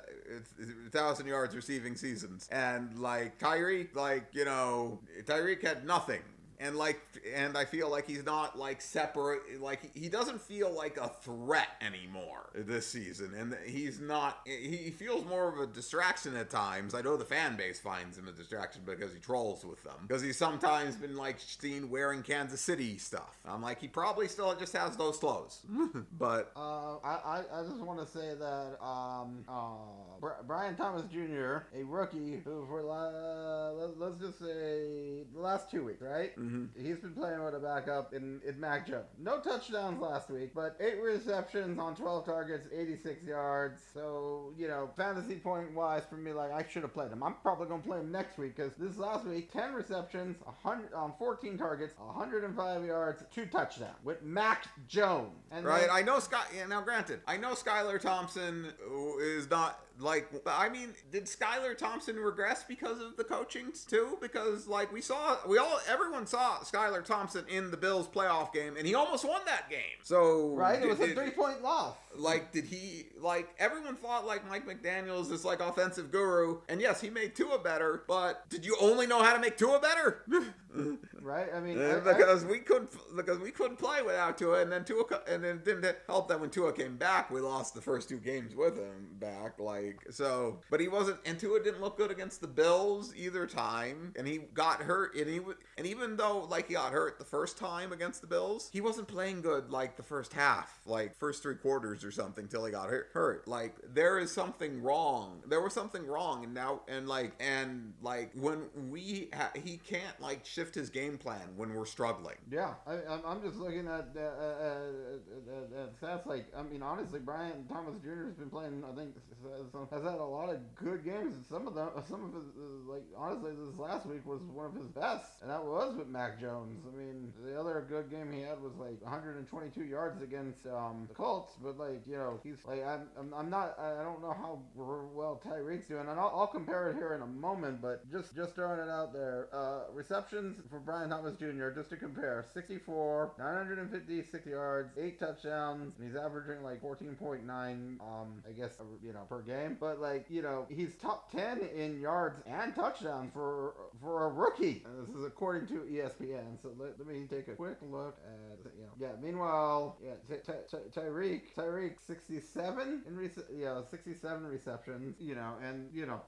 receiving seasons. And like Tyreek, like, you know, Tyreek had nothing. And I feel like he's not like separate, like he doesn't feel like a threat anymore this season, and he feels more of a distraction at times. I know the fan base finds him a distraction because he trolls with them, because he's sometimes been like seen wearing Kansas City stuff. I'm like, he probably still just has those clothes. But I just want to say that Brian Thomas Jr., a rookie who for let's just say the last 2 weeks, right? He's been playing with a backup in Mac Jones. No touchdowns last week, but 8 receptions on 12 targets, 86 yards. So, you know, fantasy point wise for me, like I should have played him. I'm probably going to play him next week, because this last week, 10 receptions, 100 on 14 targets, 105 yards, 2 touchdowns with Mac Jones. And right, then, I know now granted, I know Skylar Thompson is not like, I mean, did Skylar Thompson regress because of the coaching too? Because like everyone saw Skylar Thompson in the Bills playoff game, and he almost won that game. So right, it was a 3-point loss. Like, did he, like, everyone thought like Mike McDaniels is like offensive guru, and yes, he made Tua better, but did you only know how to make Tua better? Right, I mean, because we couldn't play without Tua, and then it didn't help that when Tua came back, we lost the first 2 games with him back, like, so, but he wasn't, and Tua didn't look good against the Bills either time, and he got hurt, and even though like he got hurt the first time against the Bills, he wasn't playing good like the first half, like first 3 quarters or something, till he got hurt. Like there was something wrong, and when he can't like shift his game plan when we're struggling. Yeah, I'm just looking at it's like, I mean, honestly, Brian Thomas Jr. has been playing, I think, has had a lot of good games, and some of his, like, honestly, this last week was one of his best, and that was with Mac Jones. I mean, the other good game he had was like 122 yards against the Colts, but like, you know, he's like, I'm not, I don't know how well Tyreek's doing, and I'll compare it here in a moment, but just throwing it out there, receptions for Brian Thomas Jr., just to compare, 64, 956 yards, 8 touchdowns, and he's averaging like 14.9, I guess, you know, per game, but like, you know, he's top 10 in yards and touchdowns for a rookie, and this is according to ESPN, so let me take a quick look at, you know, yeah, meanwhile, yeah, Tyreek, 67 in 67 receptions, you know, and, you know,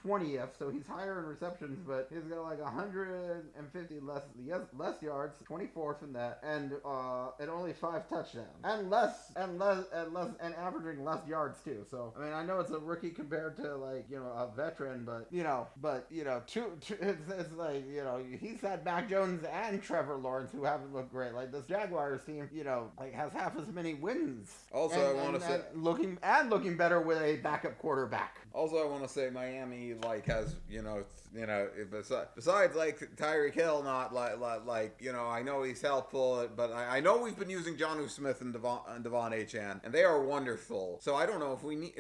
20th, so he's higher in receptions, but he's got like 150 less yards, 24th in that, and only 5 touchdowns, and averaging less yards too. So I mean, I know it's a rookie compared to, like, you know, a veteran, but you know, it's like, you know, he's had Mac Jones and Trevor Lawrence who haven't looked great. Like, this Jaguars team, you know, like, has half as many wins. Also, I want to say looking better with a backup quarterback. Also, I want to say Miami, like, has, besides like Tyreek Hill, not like, you know, I know he's helpful, but I know we've been using Jonnu Smith and Devon Achane, and they are wonderful. So I don't know if we need,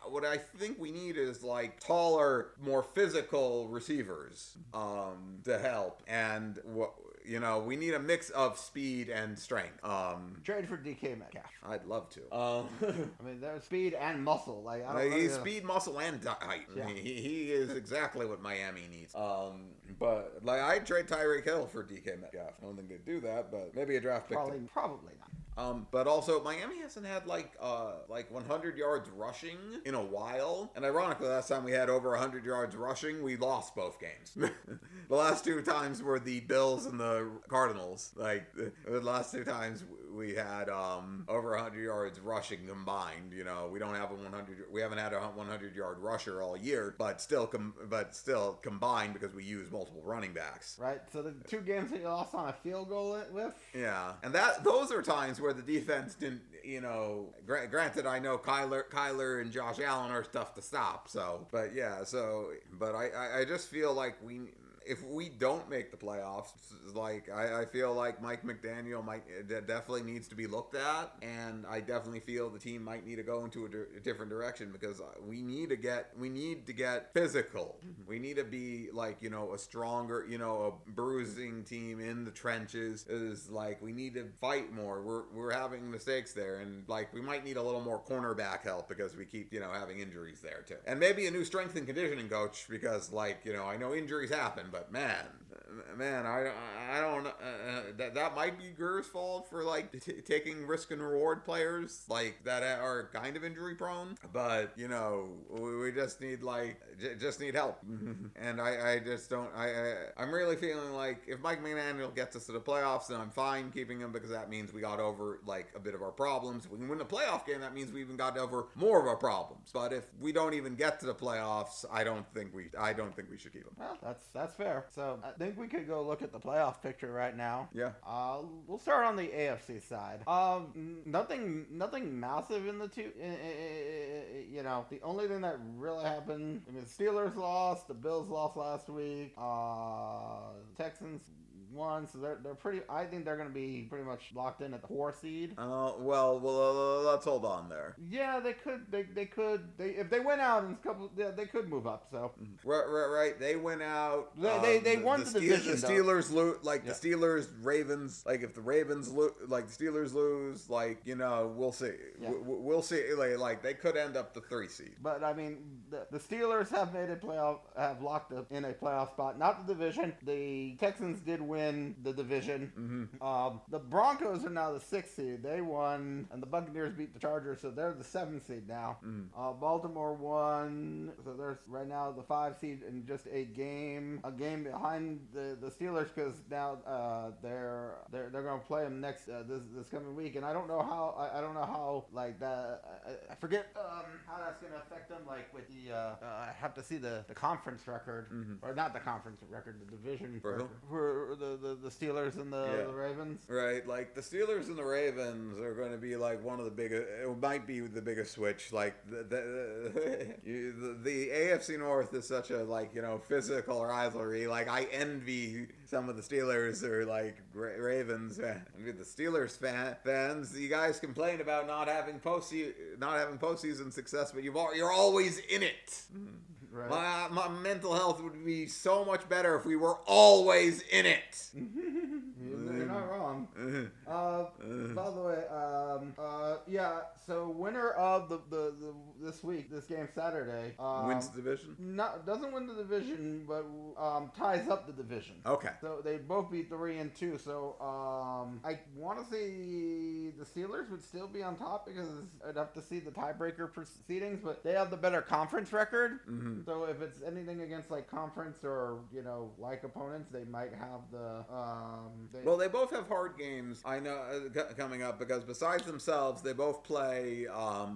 what I think we need is like taller, more physical receivers to help, and you know, we need a mix of speed and strength. Trade for DK Metcalf. I'd love to. I mean, there's speed and muscle. Like, he's speed, muscle, and height. Yeah. He is exactly what Miami needs. But like, I'd trade Tyreek Hill for DK Metcalf. I don't think they'd do that, but maybe a draft pick. Probably not. But also Miami hasn't had like 100 yards rushing in a while. And ironically, last time we had over 100 yards rushing, we lost both games. The last 2 times were the Bills and the Cardinals. Like, the last 2 times we had over 100 yards rushing combined. You know, we haven't had a 100 yard rusher all year, but still combined, because we use multiple running backs. Right. So the 2 games that you lost on a field goal with. Yeah, and those are times where the defense didn't, you know, granted, I know Kyler and Josh Allen are tough to stop, but I just feel like if we don't make the playoffs, like, I feel like Mike McDaniel definitely needs to be looked at, and I definitely feel the team might need to go into a different direction, because we need to get physical. We need to be, like, you know, a stronger, you know, a bruising team in the trenches. Is like, we need to fight more. We're having mistakes there, and like, we might need a little more cornerback help, because we keep, you know, having injuries there too, and maybe a new strength and conditioning coach, because, like, you know, I know injuries happen, but man, I don't know. That might be Gur's fault for, like, taking risk and reward players, like, that are kind of injury prone. But, you know, we just need, like, need help. And I just don't. I'm really feeling like if Mike McDaniel gets us to the playoffs, then I'm fine keeping him, because that means we got over, like, a bit of our problems. If we can win the playoff game, that means we even got over more of our problems. But if we don't even get to the playoffs, I don't think we should keep him. Well, that's fair. So I think we could go look at the playoff picture right now. Yeah. We'll start on the AFC side. Nothing massive in the two. You know, the only thing that really happened, I mean, the Steelers lost, the Bills lost last week, Texans won, so they're pretty. I think they're going to be pretty much locked in at the 4 seed. Well, let's hold on there. Yeah, they could. If they win out in a couple, they could move up. So right. They win out. They won the division. The Steelers lose. Like, the Steelers, Ravens. Like, if the Ravens lose, like the Steelers lose, like, you know, we'll see. Yeah. We'll see. Like, they could end up the 3 seed. But I mean, the Steelers have made a playoff, have locked up in a playoff spot. Not the division. The Texans did win the division. The Broncos are now the 6th seed. They won, and the Buccaneers beat the Chargers, so they're the 7th seed now. Baltimore won, so they're right now the 5 seed, and just a game behind the Steelers, because now they're going to play them next this coming week, and I don't know how like that. I forget how that's going to affect them. Like, with the I have to see the conference record, or not the conference record, the division for the the Steelers and the Ravens. Right, like the Steelers and the Ravens are going to be like one of the biggest. It might be the biggest switch. Like the AFC North is such a physical rivalry. Like I envy some of the Steelers or like Ravens. I mean, the Steelers fans. You guys complain about not having postseason success, but you're always in it. Right. My mental health would be so much better if we were always in it. You're not wrong. By the way, so winner of the this game Saturday wins the division. Doesn't win the division, but ties up the division. Okay. So they both beat 3-2. So I want to say the Steelers would still be on top because I'd have to see the tiebreaker proceedings, but they have the better conference record. Mm-hmm. So if it's anything against like conference or like opponents, they might have the. They both have hard games. I know coming up because besides themselves, they both play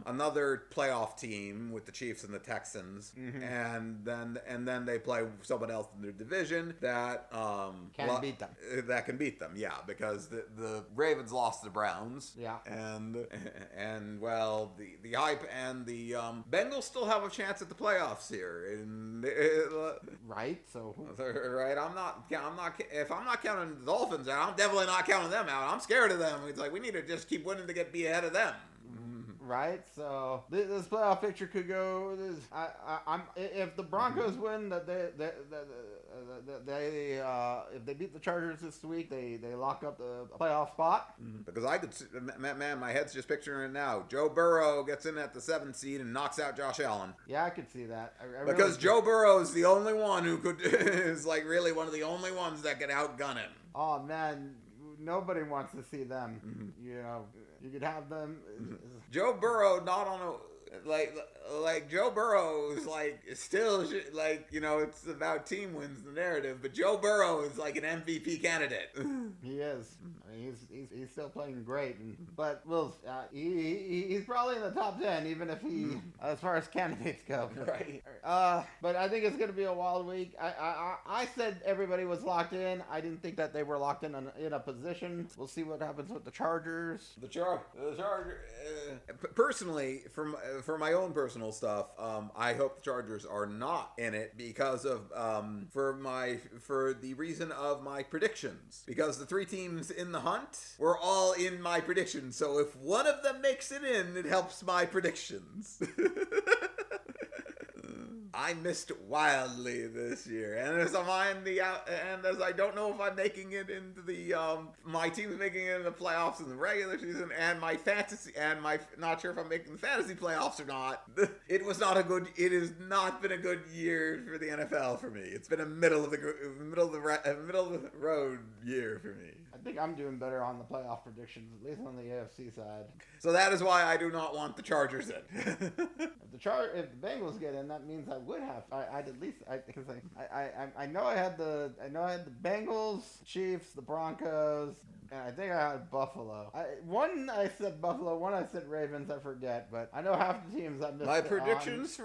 another playoff team with the Chiefs and the Texans, mm-hmm. and then they play someone else in their division that can beat them. That can beat them, yeah, because the Ravens lost to the Browns, yeah, and the hype and the Bengals still have a chance at the playoffs here. Right. So right. I'm not. If I'm not counting the Dolphins out, I'm definitely not counting them out. I'm scared of them. It's like we need to just keep winning to be ahead of them. Right, so this playoff picture could go. If the Broncos win, that if they beat the Chargers this week, they lock up the playoff spot. Because I could, man, my head's just picturing it now. Joe Burrow gets in at the 7th seed and knocks out Josh Allen. Yeah, I could see that. Because Joe Burrow is the only one who is like really one of the only ones that can outgun him. Oh man, nobody wants to see them. Mm-hmm. You could have them. Joe Burrow not on a like Joe Burrow is like still like it's about team wins the narrative, but Joe Burrow is like an MVP candidate. He is. I mean, he's still playing great, but he's probably in the top 10, even if he as far as candidates go. Right. But I think it's going to be a wild week. I said everybody was locked in. I didn't think that they were locked in a position. We'll see what happens with the Chargers. The Chargers. Personally, for my own personal stuff, I hope the Chargers are not in it because of for the reason of my predictions. Because the 3 teams in the hunt were all in my predictions. So if one of them makes it in, it helps my predictions. I missed wildly this year, and as I don't know if I'm making it into the my team's making it in the playoffs in the regular season, and my fantasy, and not sure if I'm making the fantasy playoffs or not. It has not been a good year for the NFL for me. It's been a middle of the road year for me. I think I'm doing better on the playoff predictions, at least on the AFC side. So that is why I do not want the Chargers in. If the Bengals get in, that means I would have. I'd at least because I know I had the Bengals, Chiefs, the Broncos. And I think I had Buffalo. One I said Buffalo, one I said Ravens. I forget, but I know half the teams I missed. My predictions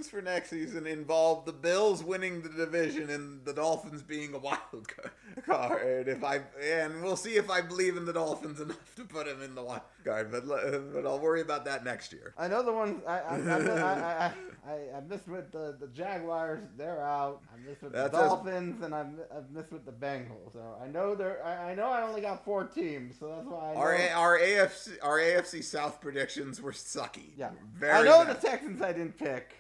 for next season involve the Bills winning the division and the Dolphins being a wild card. And we'll see if I believe in the Dolphins enough to put them in the wild card. But I'll worry about that next year. I know the ones I missed with the Jaguars. They're out. I missed with the Dolphins, and I've missed with the Bengals. So I know I know I only got 4 teams, so that's why our AFC South predictions were sucky. Yeah, I know bad. The Texans I didn't pick.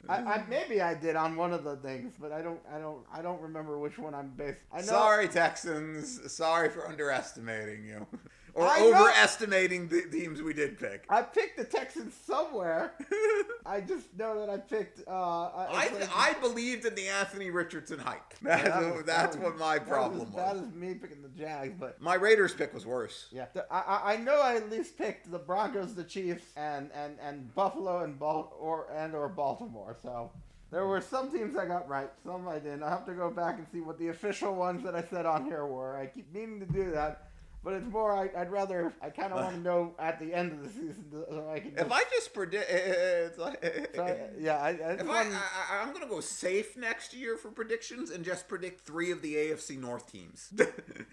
Maybe I did on one of the things, but I don't remember which one I'm based. Sorry, Texans. Sorry for underestimating you. Or overestimating the teams we did pick. I picked the Texans somewhere. I just know that I picked. I believed in the Anthony Richardson hype. That's what my problem was. That is me picking the Jags, but my Raiders pick was worse. Yeah, I know I at least picked the Broncos, the Chiefs, and Buffalo and Baltimore. So. There were some teams I got right, some I didn't. I have to go back and see what the official ones that I said on here were. I keep meaning to do that. but it's more I'd rather I kind of want to know at the end of the season so I can. If I just predict, it's like So I'm gonna go safe next year for predictions and just predict 3 of the AFC North teams.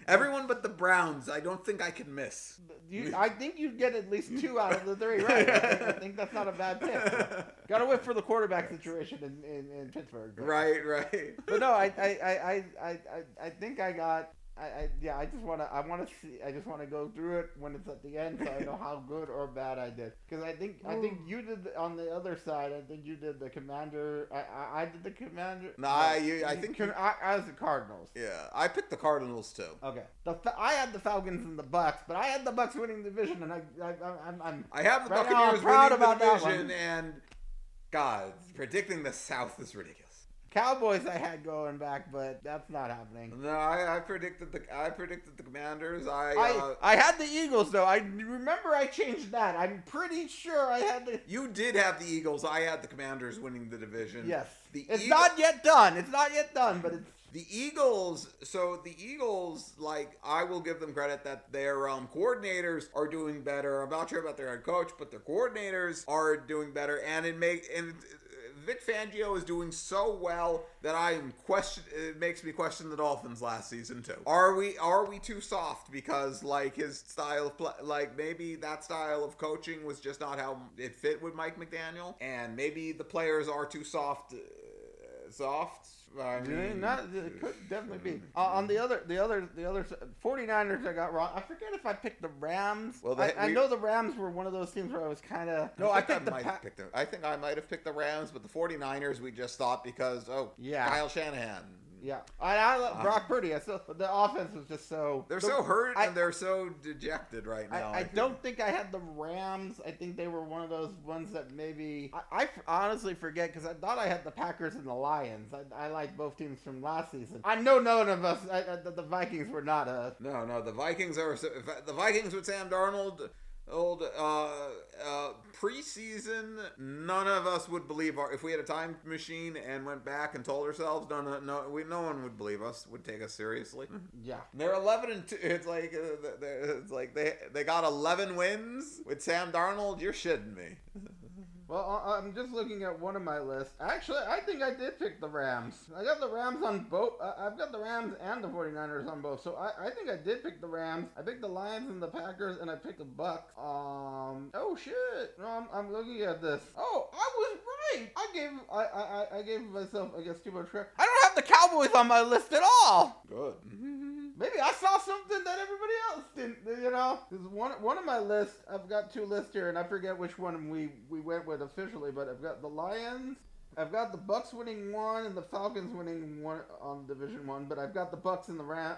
Everyone but the Browns. I don't think I can miss. I think you'd get at least 2 out of the 3 right. I think that's not a bad pick. Got to wait for the quarterback situation in Pittsburgh. Right. But no, I think I got. I just want to go through it when it's at the end so I know how good or bad I did. Because I think you did on the other side. I think you did the Commander. I did the Commander. No, I think I was the Cardinals. Yeah, I picked the Cardinals too. Okay, I had the Falcons and the Bucks, but I had the Bucks winning the division, and I have the right Buccaneers proud winning about the that division, one. and God, predicting the South is ridiculous. Cowboys I had going back, but that's not happening. No, I predicted the Commanders. I had the Eagles though. I remember I changed that. I'm pretty sure I had the. You did have the Eagles. I had the Commanders winning the division. Yes. It's not yet done. It's not yet done, but it's. The Eagles, like, I will give them credit that their coordinators are doing better. I'm not sure about their head coach, but their coordinators are doing better, and Vic Fangio is doing so well that it makes me question the Dolphins last season too. Are we too soft because like his style of play, like maybe that style of coaching was just not how it fit with Mike McDaniel, and maybe the players are too soft. I mean, it could definitely be. On the other 49ers I got wrong. I forget if I picked the Rams. Well, I know the Rams were one of those teams where I was kind of. No, I think I think I might have picked the Rams, but the 49ers we just thought because Kyle Shanahan. Yeah, I love Brock Purdy. The offense was just so. They're so hurt and they're so dejected right now. I don't think I had the Rams. I think they were one of those ones that maybe I honestly forget because I thought I had the Packers and the Lions. I like both teams from last season. I know none of us. The Vikings were not a. No. The Vikings with Sam Darnold. Preseason, none of us would believe if we had a time machine and went back and told ourselves, no one would believe us, would take us seriously. Yeah, they're 11-2. It's like they got 11 wins with Sam Darnold. You're shitting me. Well, I'm just looking at one of my lists. Actually, I think I did pick the Rams. I got the Rams on both. I've got the Rams and the 49ers on both. So I think I did pick the Rams. I picked the Lions and the Packers, and I picked the Bucks. Oh shit. No, I'm looking at this. Oh, I was right. I gave myself, I guess, too much credit. I don't have the Cowboys on my list at all. Good. Maybe I saw something that everybody else didn't, you know? Because one of my lists, I've got 2 lists here, and I forget which one we went with officially, but I've got the Lions, I've got the Bucks winning 1, and the Falcons winning 1 on Division 1, but I've got the Bucks and the Rams,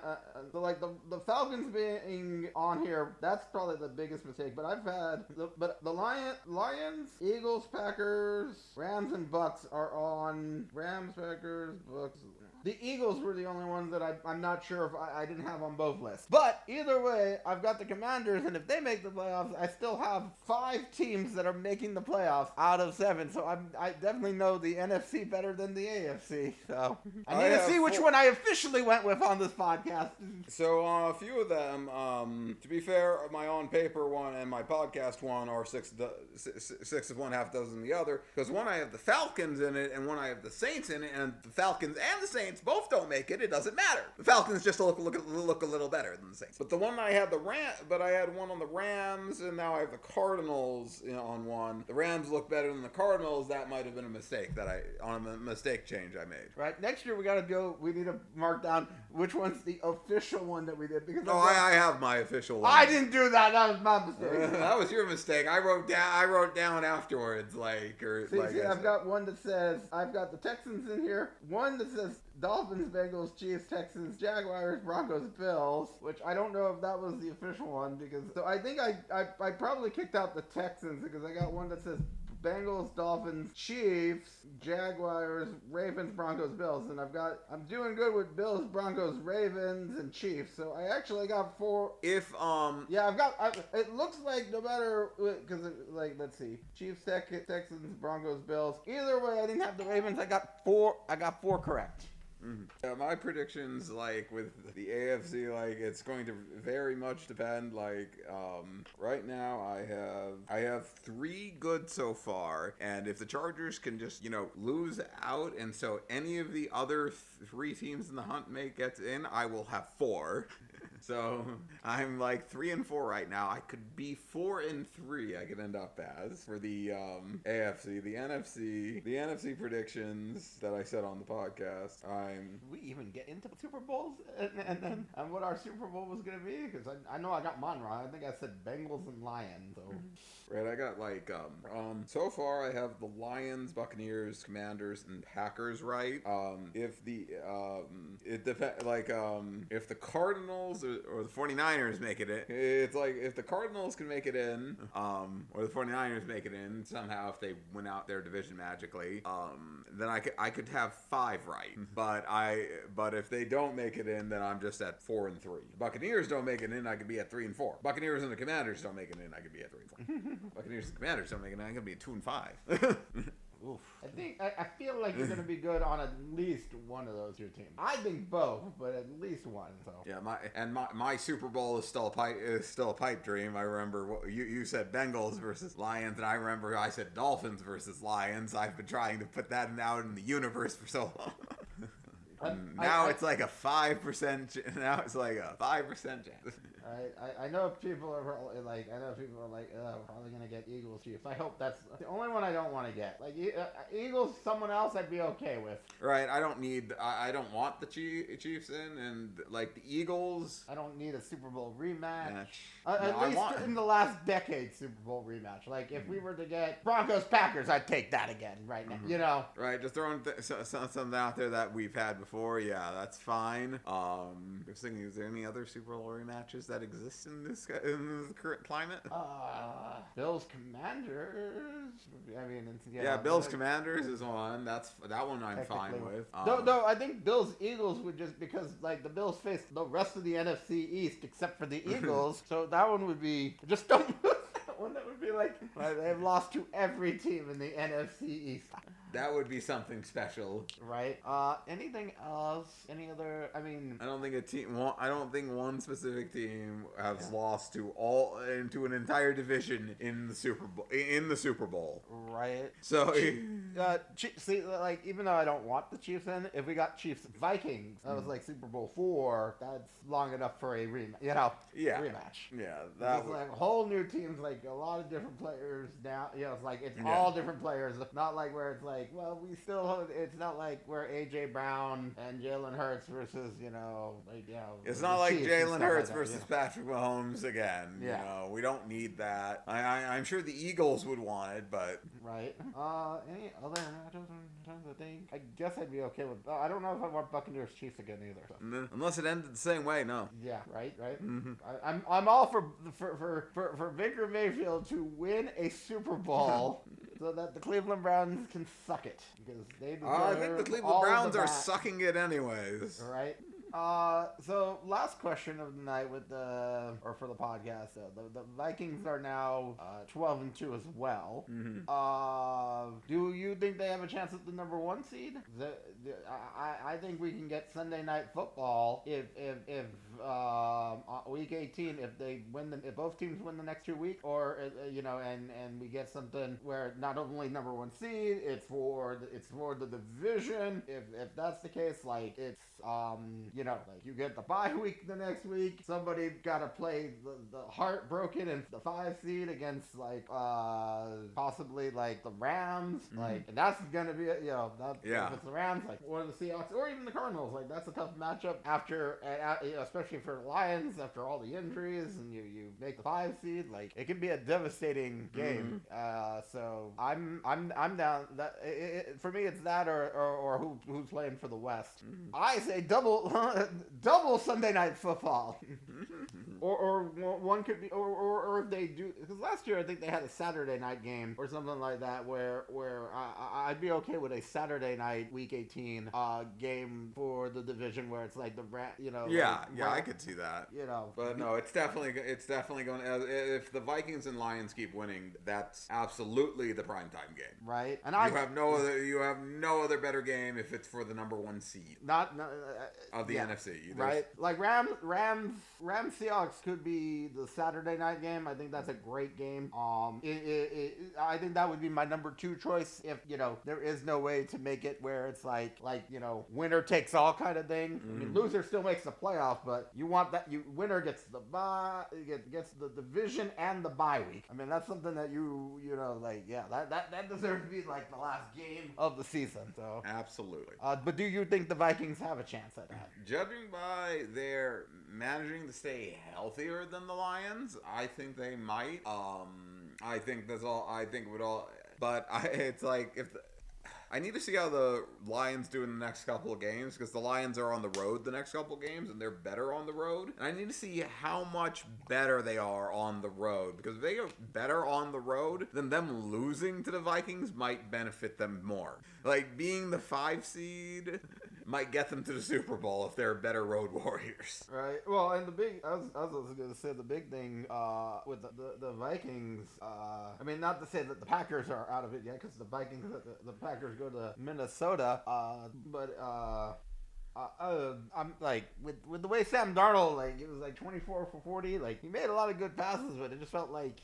so like the Falcons being on here, that's probably the biggest mistake, but I've had, the Lions, Eagles, Packers, Rams, and Bucks are on, Rams, Packers, Bucks. The Eagles were the only ones that I'm not sure if I didn't have on both lists. But either way, I've got the Commanders, and if they make the playoffs, I still have 5 teams that are making the playoffs out of 7. So I definitely know the NFC better than the AFC. So I need to see which one I officially went with on this podcast. So a few of them, to be fair, my on paper one and my podcast one are 6 of one, half dozen of the other. Because one I have the Falcons in it, and one I have the Saints in it, and the Falcons and the Saints both don't make it. It doesn't matter. The Falcons just look a little better than the Saints. But the one I had I had one on the Rams, and now I have the Cardinals on one. The Rams look better than the Cardinals. That might have been a mistake on a mistake change I made. Right. Next year we need to mark down which one's the official one that we did because I have my official one. I didn't do that. That was my mistake. That was your mistake. I wrote down afterwards I've got one that says I've got the Texans in here. One that says Dolphins, Bengals, Chiefs, Texans, Jaguars, Broncos, Bills, which I don't know if that was the official one so I think I probably kicked out the Texans because I got one that says Bengals, Dolphins, Chiefs, Jaguars, Ravens, Broncos, Bills, and I'm doing good with Bills, Broncos, Ravens, and Chiefs. So I actually got 4. It looks like no matter because let's see, Chiefs, Texans, Broncos, Bills. Either way, I didn't have the Ravens. I got 4 correct. Yeah, my predictions, like with the AFC, like it's going to very much depend. Like right now, I have 3 good so far, and if the Chargers can just lose out, and so any of the other 3 teams in the hunt get in, I will have 4. So I'm like 3-4 right now. I could be 4-3. I could end up as for the AFC, the NFC predictions that I said on the podcast. We even get into Super Bowls and what our Super Bowl was gonna be, because I know I got mine wrong. I think I said Bengals and Lions. So right, I got like so far I have the Lions, Buccaneers, Commanders, and Packers right. If the if the Cardinals or the 49ers make it in, it's like if the Cardinals can make it in, or the 49ers make it in somehow if they win out their division magically, then I could have 5 right. But if they don't make it in, then I'm just at 4-3. Buccaneers don't make it in, I could be at 3-4. Buccaneers and the Commanders don't make it in, I could be at 3-4. Buccaneers and Commanders don't make it in, I could be at 2-5. Oof. I feel like you're gonna be good on at least one of those 2 teams. I think both, but at least one. So yeah, my Super Bowl is still a pipe dream. I remember what you said, Bengals versus Lions, and I remember I said Dolphins versus Lions. I've been trying to put that out in the universe for so long. Now it's like a 5%. Now it's like a 5% chance. I know people are like, probably gonna get Eagles Chiefs. I hope that's the only one I don't want to get. Like Eagles, someone else I'd be okay with. Right. I don't want the Chiefs in, and like the Eagles. I don't need a Super Bowl rematch. At least in the last decade, Super Bowl rematch. Like if we were to get Broncos Packers, I'd take that again right now. Right. Just throwing something out there that we've had before. Yeah, that's fine. Just thinking, is there any other Super Bowl rematches that exist in this current climate? Bills Commanders. I mean, Bills Commanders is one. That one I'm fine with. No, I think Bills Eagles would just because like the Bills face the rest of the NFC East except for the Eagles, so that one would be just don't. One that would be like they've lost to every team in the NFC East. That would be something special, right? Anything else? Any other? I mean, I don't think one specific team has lost to an entire division in the Super Bowl. Right. So, see, like even though I don't want the Chiefs in, if we got Chiefs Vikings, that was like Super Bowl 4. That's long enough for a rematch. Rematch. Yeah, that's like whole new teams, like a lot of different players now. It's like it's all different players. Not like where it's like, well, it's not like where AJ Brown and Jalen Hurts versus, it's not like Jalen Hurts versus Patrick Mahomes again. We don't need that. I'm sure the Eagles would want it, but right. Any other thing? I guess I'd be okay with. I don't know if I want Buccaneers Chiefs again either. So. Unless it ended the same way, no. Yeah, right. Mm-hmm. I'm all for Baker Mayfield to win a Super Bowl. So that the Cleveland Browns can suck it because they deserve I think the Cleveland Browns are sucking it anyways. Right. So last question of the night for the podcast. The Vikings are now 12-2 as well. Mm-hmm. Do you think they have a chance at the number 1 seed? I think we can get Sunday Night Football if week 18 if both teams win the next 2 weeks, or and we get something where not only number 1 seed, it's for the division. If that's the case, like it's like you get the bye week the next week. Somebody got to play the heartbroken and the 5 seed against like possibly like the Rams. Mm-hmm. Like and that's gonna be if it's the Rams, like or the Seahawks or even the Cardinals. Like that's a tough matchup after especially for the Lions after all the injuries, and you make the 5 seed. Like it can be a devastating game. Mm-hmm. So I'm down. That for me it's that or who's playing for the West. Mm-hmm. I say double Sunday Night Football. or one could be, or if they do, because last year I think they had a Saturday night game or something like that where I'd be okay with a Saturday night Week 18 game for the division where it's like the I could see that. But no, it's definitely going. If the Vikings and Lions keep winning, that's absolutely the primetime game, right? And you have no other better game if it's for the number 1 seed, of the NFC, right? Like Rams Seahawks could be the Saturday night game. I think that's a great game. I think that would be my number 2 choice if there is no way to make it where it's like winner takes all kind of thing. I mean, loser still makes the playoff, but you want that winner gets the bye, gets the division and the bye week. I mean, that's something that that deserves to be like the last game of the season. So absolutely. But do you think the Vikings have a chance at that? Judging by their managing to stay healthier than the Lions, I think they might. I think that's all. I think it would all. But it's like I need to see how the Lions do in the next couple of games, because the Lions are on the road the next couple of games, and they're better on the road. And I need to see how much better they are on the road, because if they are better on the road, then them losing to the Vikings might benefit them more. Like, being the 5 seed might get them to the Super Bowl if they're better road warriors. Right. Well, and I was going to say the big thing with the Vikings, I mean, not to say that the Packers are out of it yet, because the Packers go to Minnesota, but I'm like with the way Sam Darnold, like, it was like 24 for 40, like, he made a lot of good passes, but it just felt like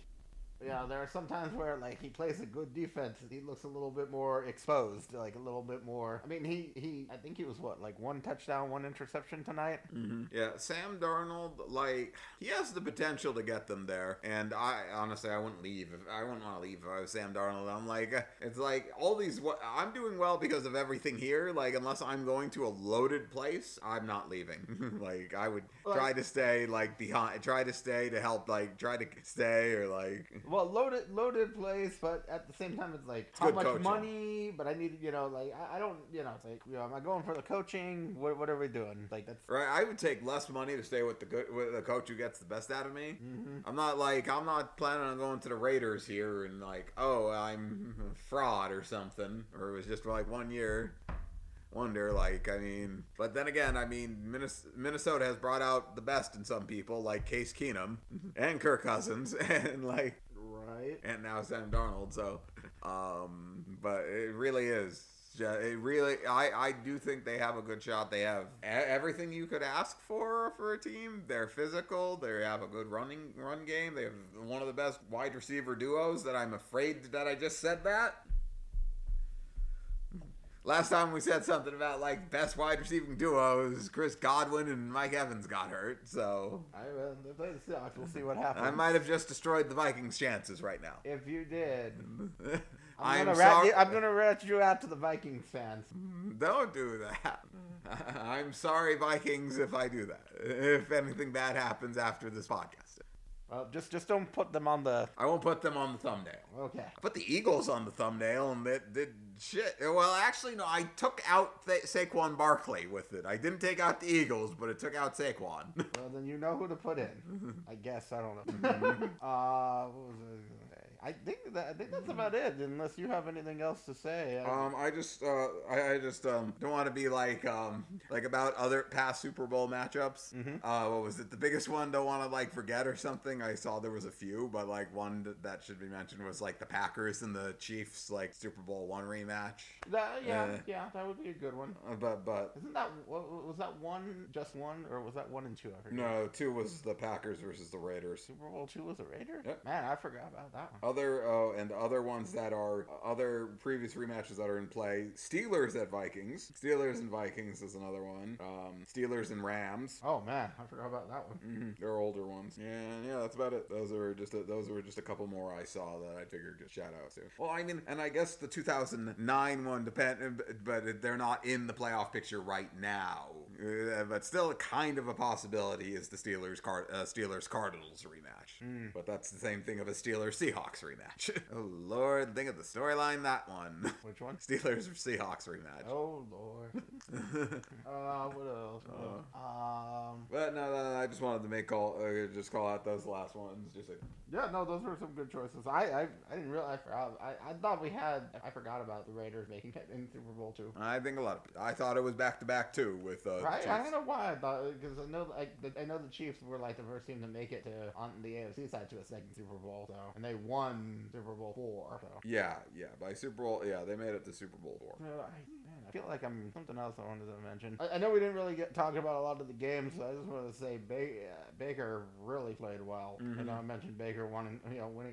there are some times where, like, he plays a good defense and he looks a little bit more exposed, like a little bit more. I mean, I think he was 1 touchdown, 1 interception tonight. Mm-hmm. Yeah, Sam Darnold, like, he has the potential to get them there. And I honestly, I wouldn't want to leave if I was Sam Darnold. I'm like, it's like all these. I'm doing well because of everything here. Like, unless I'm going to a loaded place, I'm not leaving. Like, I would try to stay behind, try to stay to help, like, try to stay or like. Well, loaded place, but at the same time, it's like, how much coaching. Money? But I need, I don't, it's like, am I going for the coaching? What are we doing? Like, that's right. I would take less money to stay with the coach who gets the best out of me. Mm-hmm. I'm not planning on going to the Raiders here and like, oh, I'm a fraud or something, or it was just like 1 year. Wonder, like, I mean, but then again, I mean, Minnesota has brought out the best in some people, like Case Keenum and Kirk Cousins, and like, right, and now Sam Darnold. So, but it really is. I do think they have a good shot. They have everything you could ask for a team. They're physical. They have a good run game. They have one of the best wide receiver duos. That I'm afraid that I just said that. Last time we said something about, like, best wide receiving duos, Chris Godwin and Mike Evans got hurt, so... We'll see what happens. I might have just destroyed the Vikings' chances right now. If you did... I'm gonna rat you out to the Vikings fans. Don't do that. I'm sorry, Vikings, if I do that. If anything bad happens after this podcast. Well, just don't put them on the... I won't put them on the thumbnail. Okay. I put the Eagles on the thumbnail, and they did shit. Well, actually, no. I took out Saquon Barkley with it. I didn't take out the Eagles, but it took out Saquon. Well, then you know who to put in. I guess. I don't know. What was I... I think that's about it. Unless you have anything else to say. I just don't want to be like about other past Super Bowl matchups. Mm-hmm. What was it? The biggest one? Don't want to like forget or something. I saw there was a few, but like one that should be mentioned was like the Packers and the Chiefs like Super Bowl I rematch. That would be a good one. But isn't that was that just one, or was that 1 and 2? I forget. No, 2 was the Packers versus the Raiders. Super Bowl 2 was the Raiders. Yep. Man, I forgot about that one. Other ones that are other previous rematches that are in play. Steelers at Vikings. Steelers and Vikings is another one. Steelers and Rams. Oh man, I forgot about that one. Mm-hmm. They're older ones. Yeah, that's about it. Those were just a couple more I saw that I figured to shout out to. Well, I mean, and I guess the 2009 one but they're not in the playoff picture right now. but still kind of a possibility is the Steelers-Cardinals rematch. But that's the same thing of a Steelers-Seahawks rematch. Oh, Lord, think of the storyline that one. Which one? Steelers-Seahawks rematch. Oh, Lord. What else? But no, I just wanted to just call out those last ones. Just like, yeah, no, those were some good choices. I didn't realize. I thought I forgot about the Raiders making it in Super Bowl too. I think a lot of people. I thought it was back-to-back too with right. Chiefs. I don't know why I thought, because I know the Chiefs were like the first team to make it on the AFC side to a second Super Bowl, so, and they won Super Bowl 4. So. Yeah, by Super Bowl, they made it to Super Bowl 4. I feel like I'm something else I wanted to mention. I know we didn't really get talked about a lot of the games, so I just want to say Baker really played well. Mm-hmm. You know, I mentioned Baker winning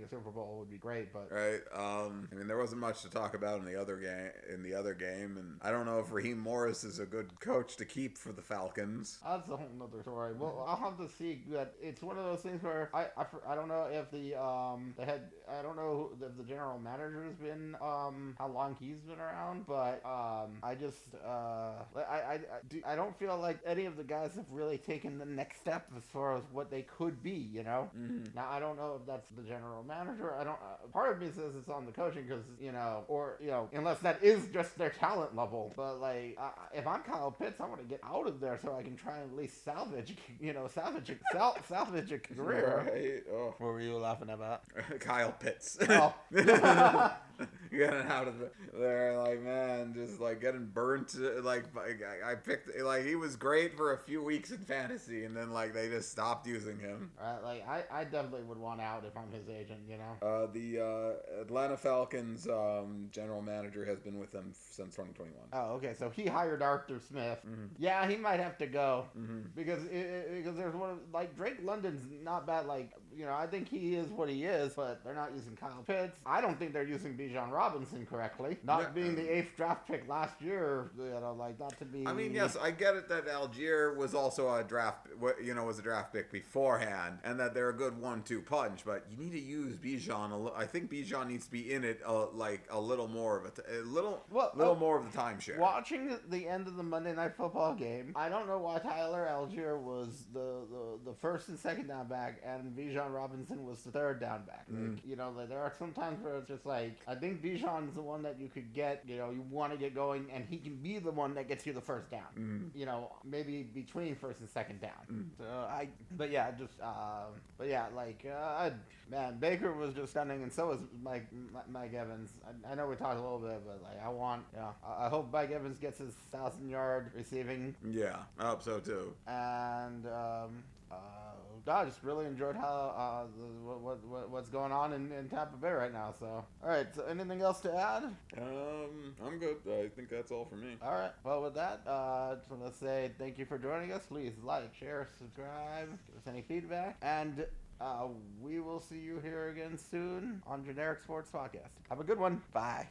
a Super Bowl would be great, but right. I mean, there wasn't much to talk about in the other game, and I don't know if Raheem Morris is a good coach to keep for the Falcons. That's a whole nother story. Well, I'll have to see. That it's one of those things where I don't know if I don't know if the general manager has been how long he's been around, but I just I don't feel like any of the guys have really taken the next step as far as what they could be, you know. Mm-hmm. Now I don't know if that's the general manager. I don't. Part of me says it's on the coaching because unless that is just their talent level. But like, if I'm Kyle Pitts, I want to get out of there so I can try and at least salvage a career. Right. Oh. What were you laughing about? Kyle Pitts. Oh. Getting out of there, like, man, just like getting burnt. Like I picked, like, he was great for a few weeks in fantasy, and then like they just stopped using him. Like I definitely would want out if I'm his agent, you know. The Atlanta Falcons general manager has been with them since 2021. Oh, okay. So he hired Arthur Smith. Mm-hmm. Yeah, he might have to go Mm-hmm. because there's one of, like, Drake London's not bad. Like, I think he is what he is, but they're not using Kyle Pitts. I don't think they're using Bijan Robinson correctly. Not being the 8th draft pick last year, like, not to be. I mean, yes, I get it that Algier was also a draft pick beforehand, and that they're a good 1-2 punch. But you need to use Bijan. I think Bijan needs to be in it like a little more of more of the timeshare. Watching the end of the Monday Night Football game, I don't know why Tyler Algier was the first and second down back, and Bijan Robinson was the third down back. Like, there are some times where it's just like, I think Bijan's the one that you could get. You want to get going, and he can be the one that gets you the first down. Maybe between first and second down. Man, Baker was just stunning, and so was Mike Evans. I know we talked a little bit, but like, I hope Mike Evans gets his 1,000-yard receiving. Yeah, I hope so too. And I just really enjoyed how what's going on in Tampa Bay right now. So, all right. So, anything else to add? I'm good. I think that's all for me. All right. Well, with that, just want to say thank you for joining us. Please like, share, subscribe, give us any feedback, and we will see you here again soon on Generic Sports Podcast. Have a good one. Bye.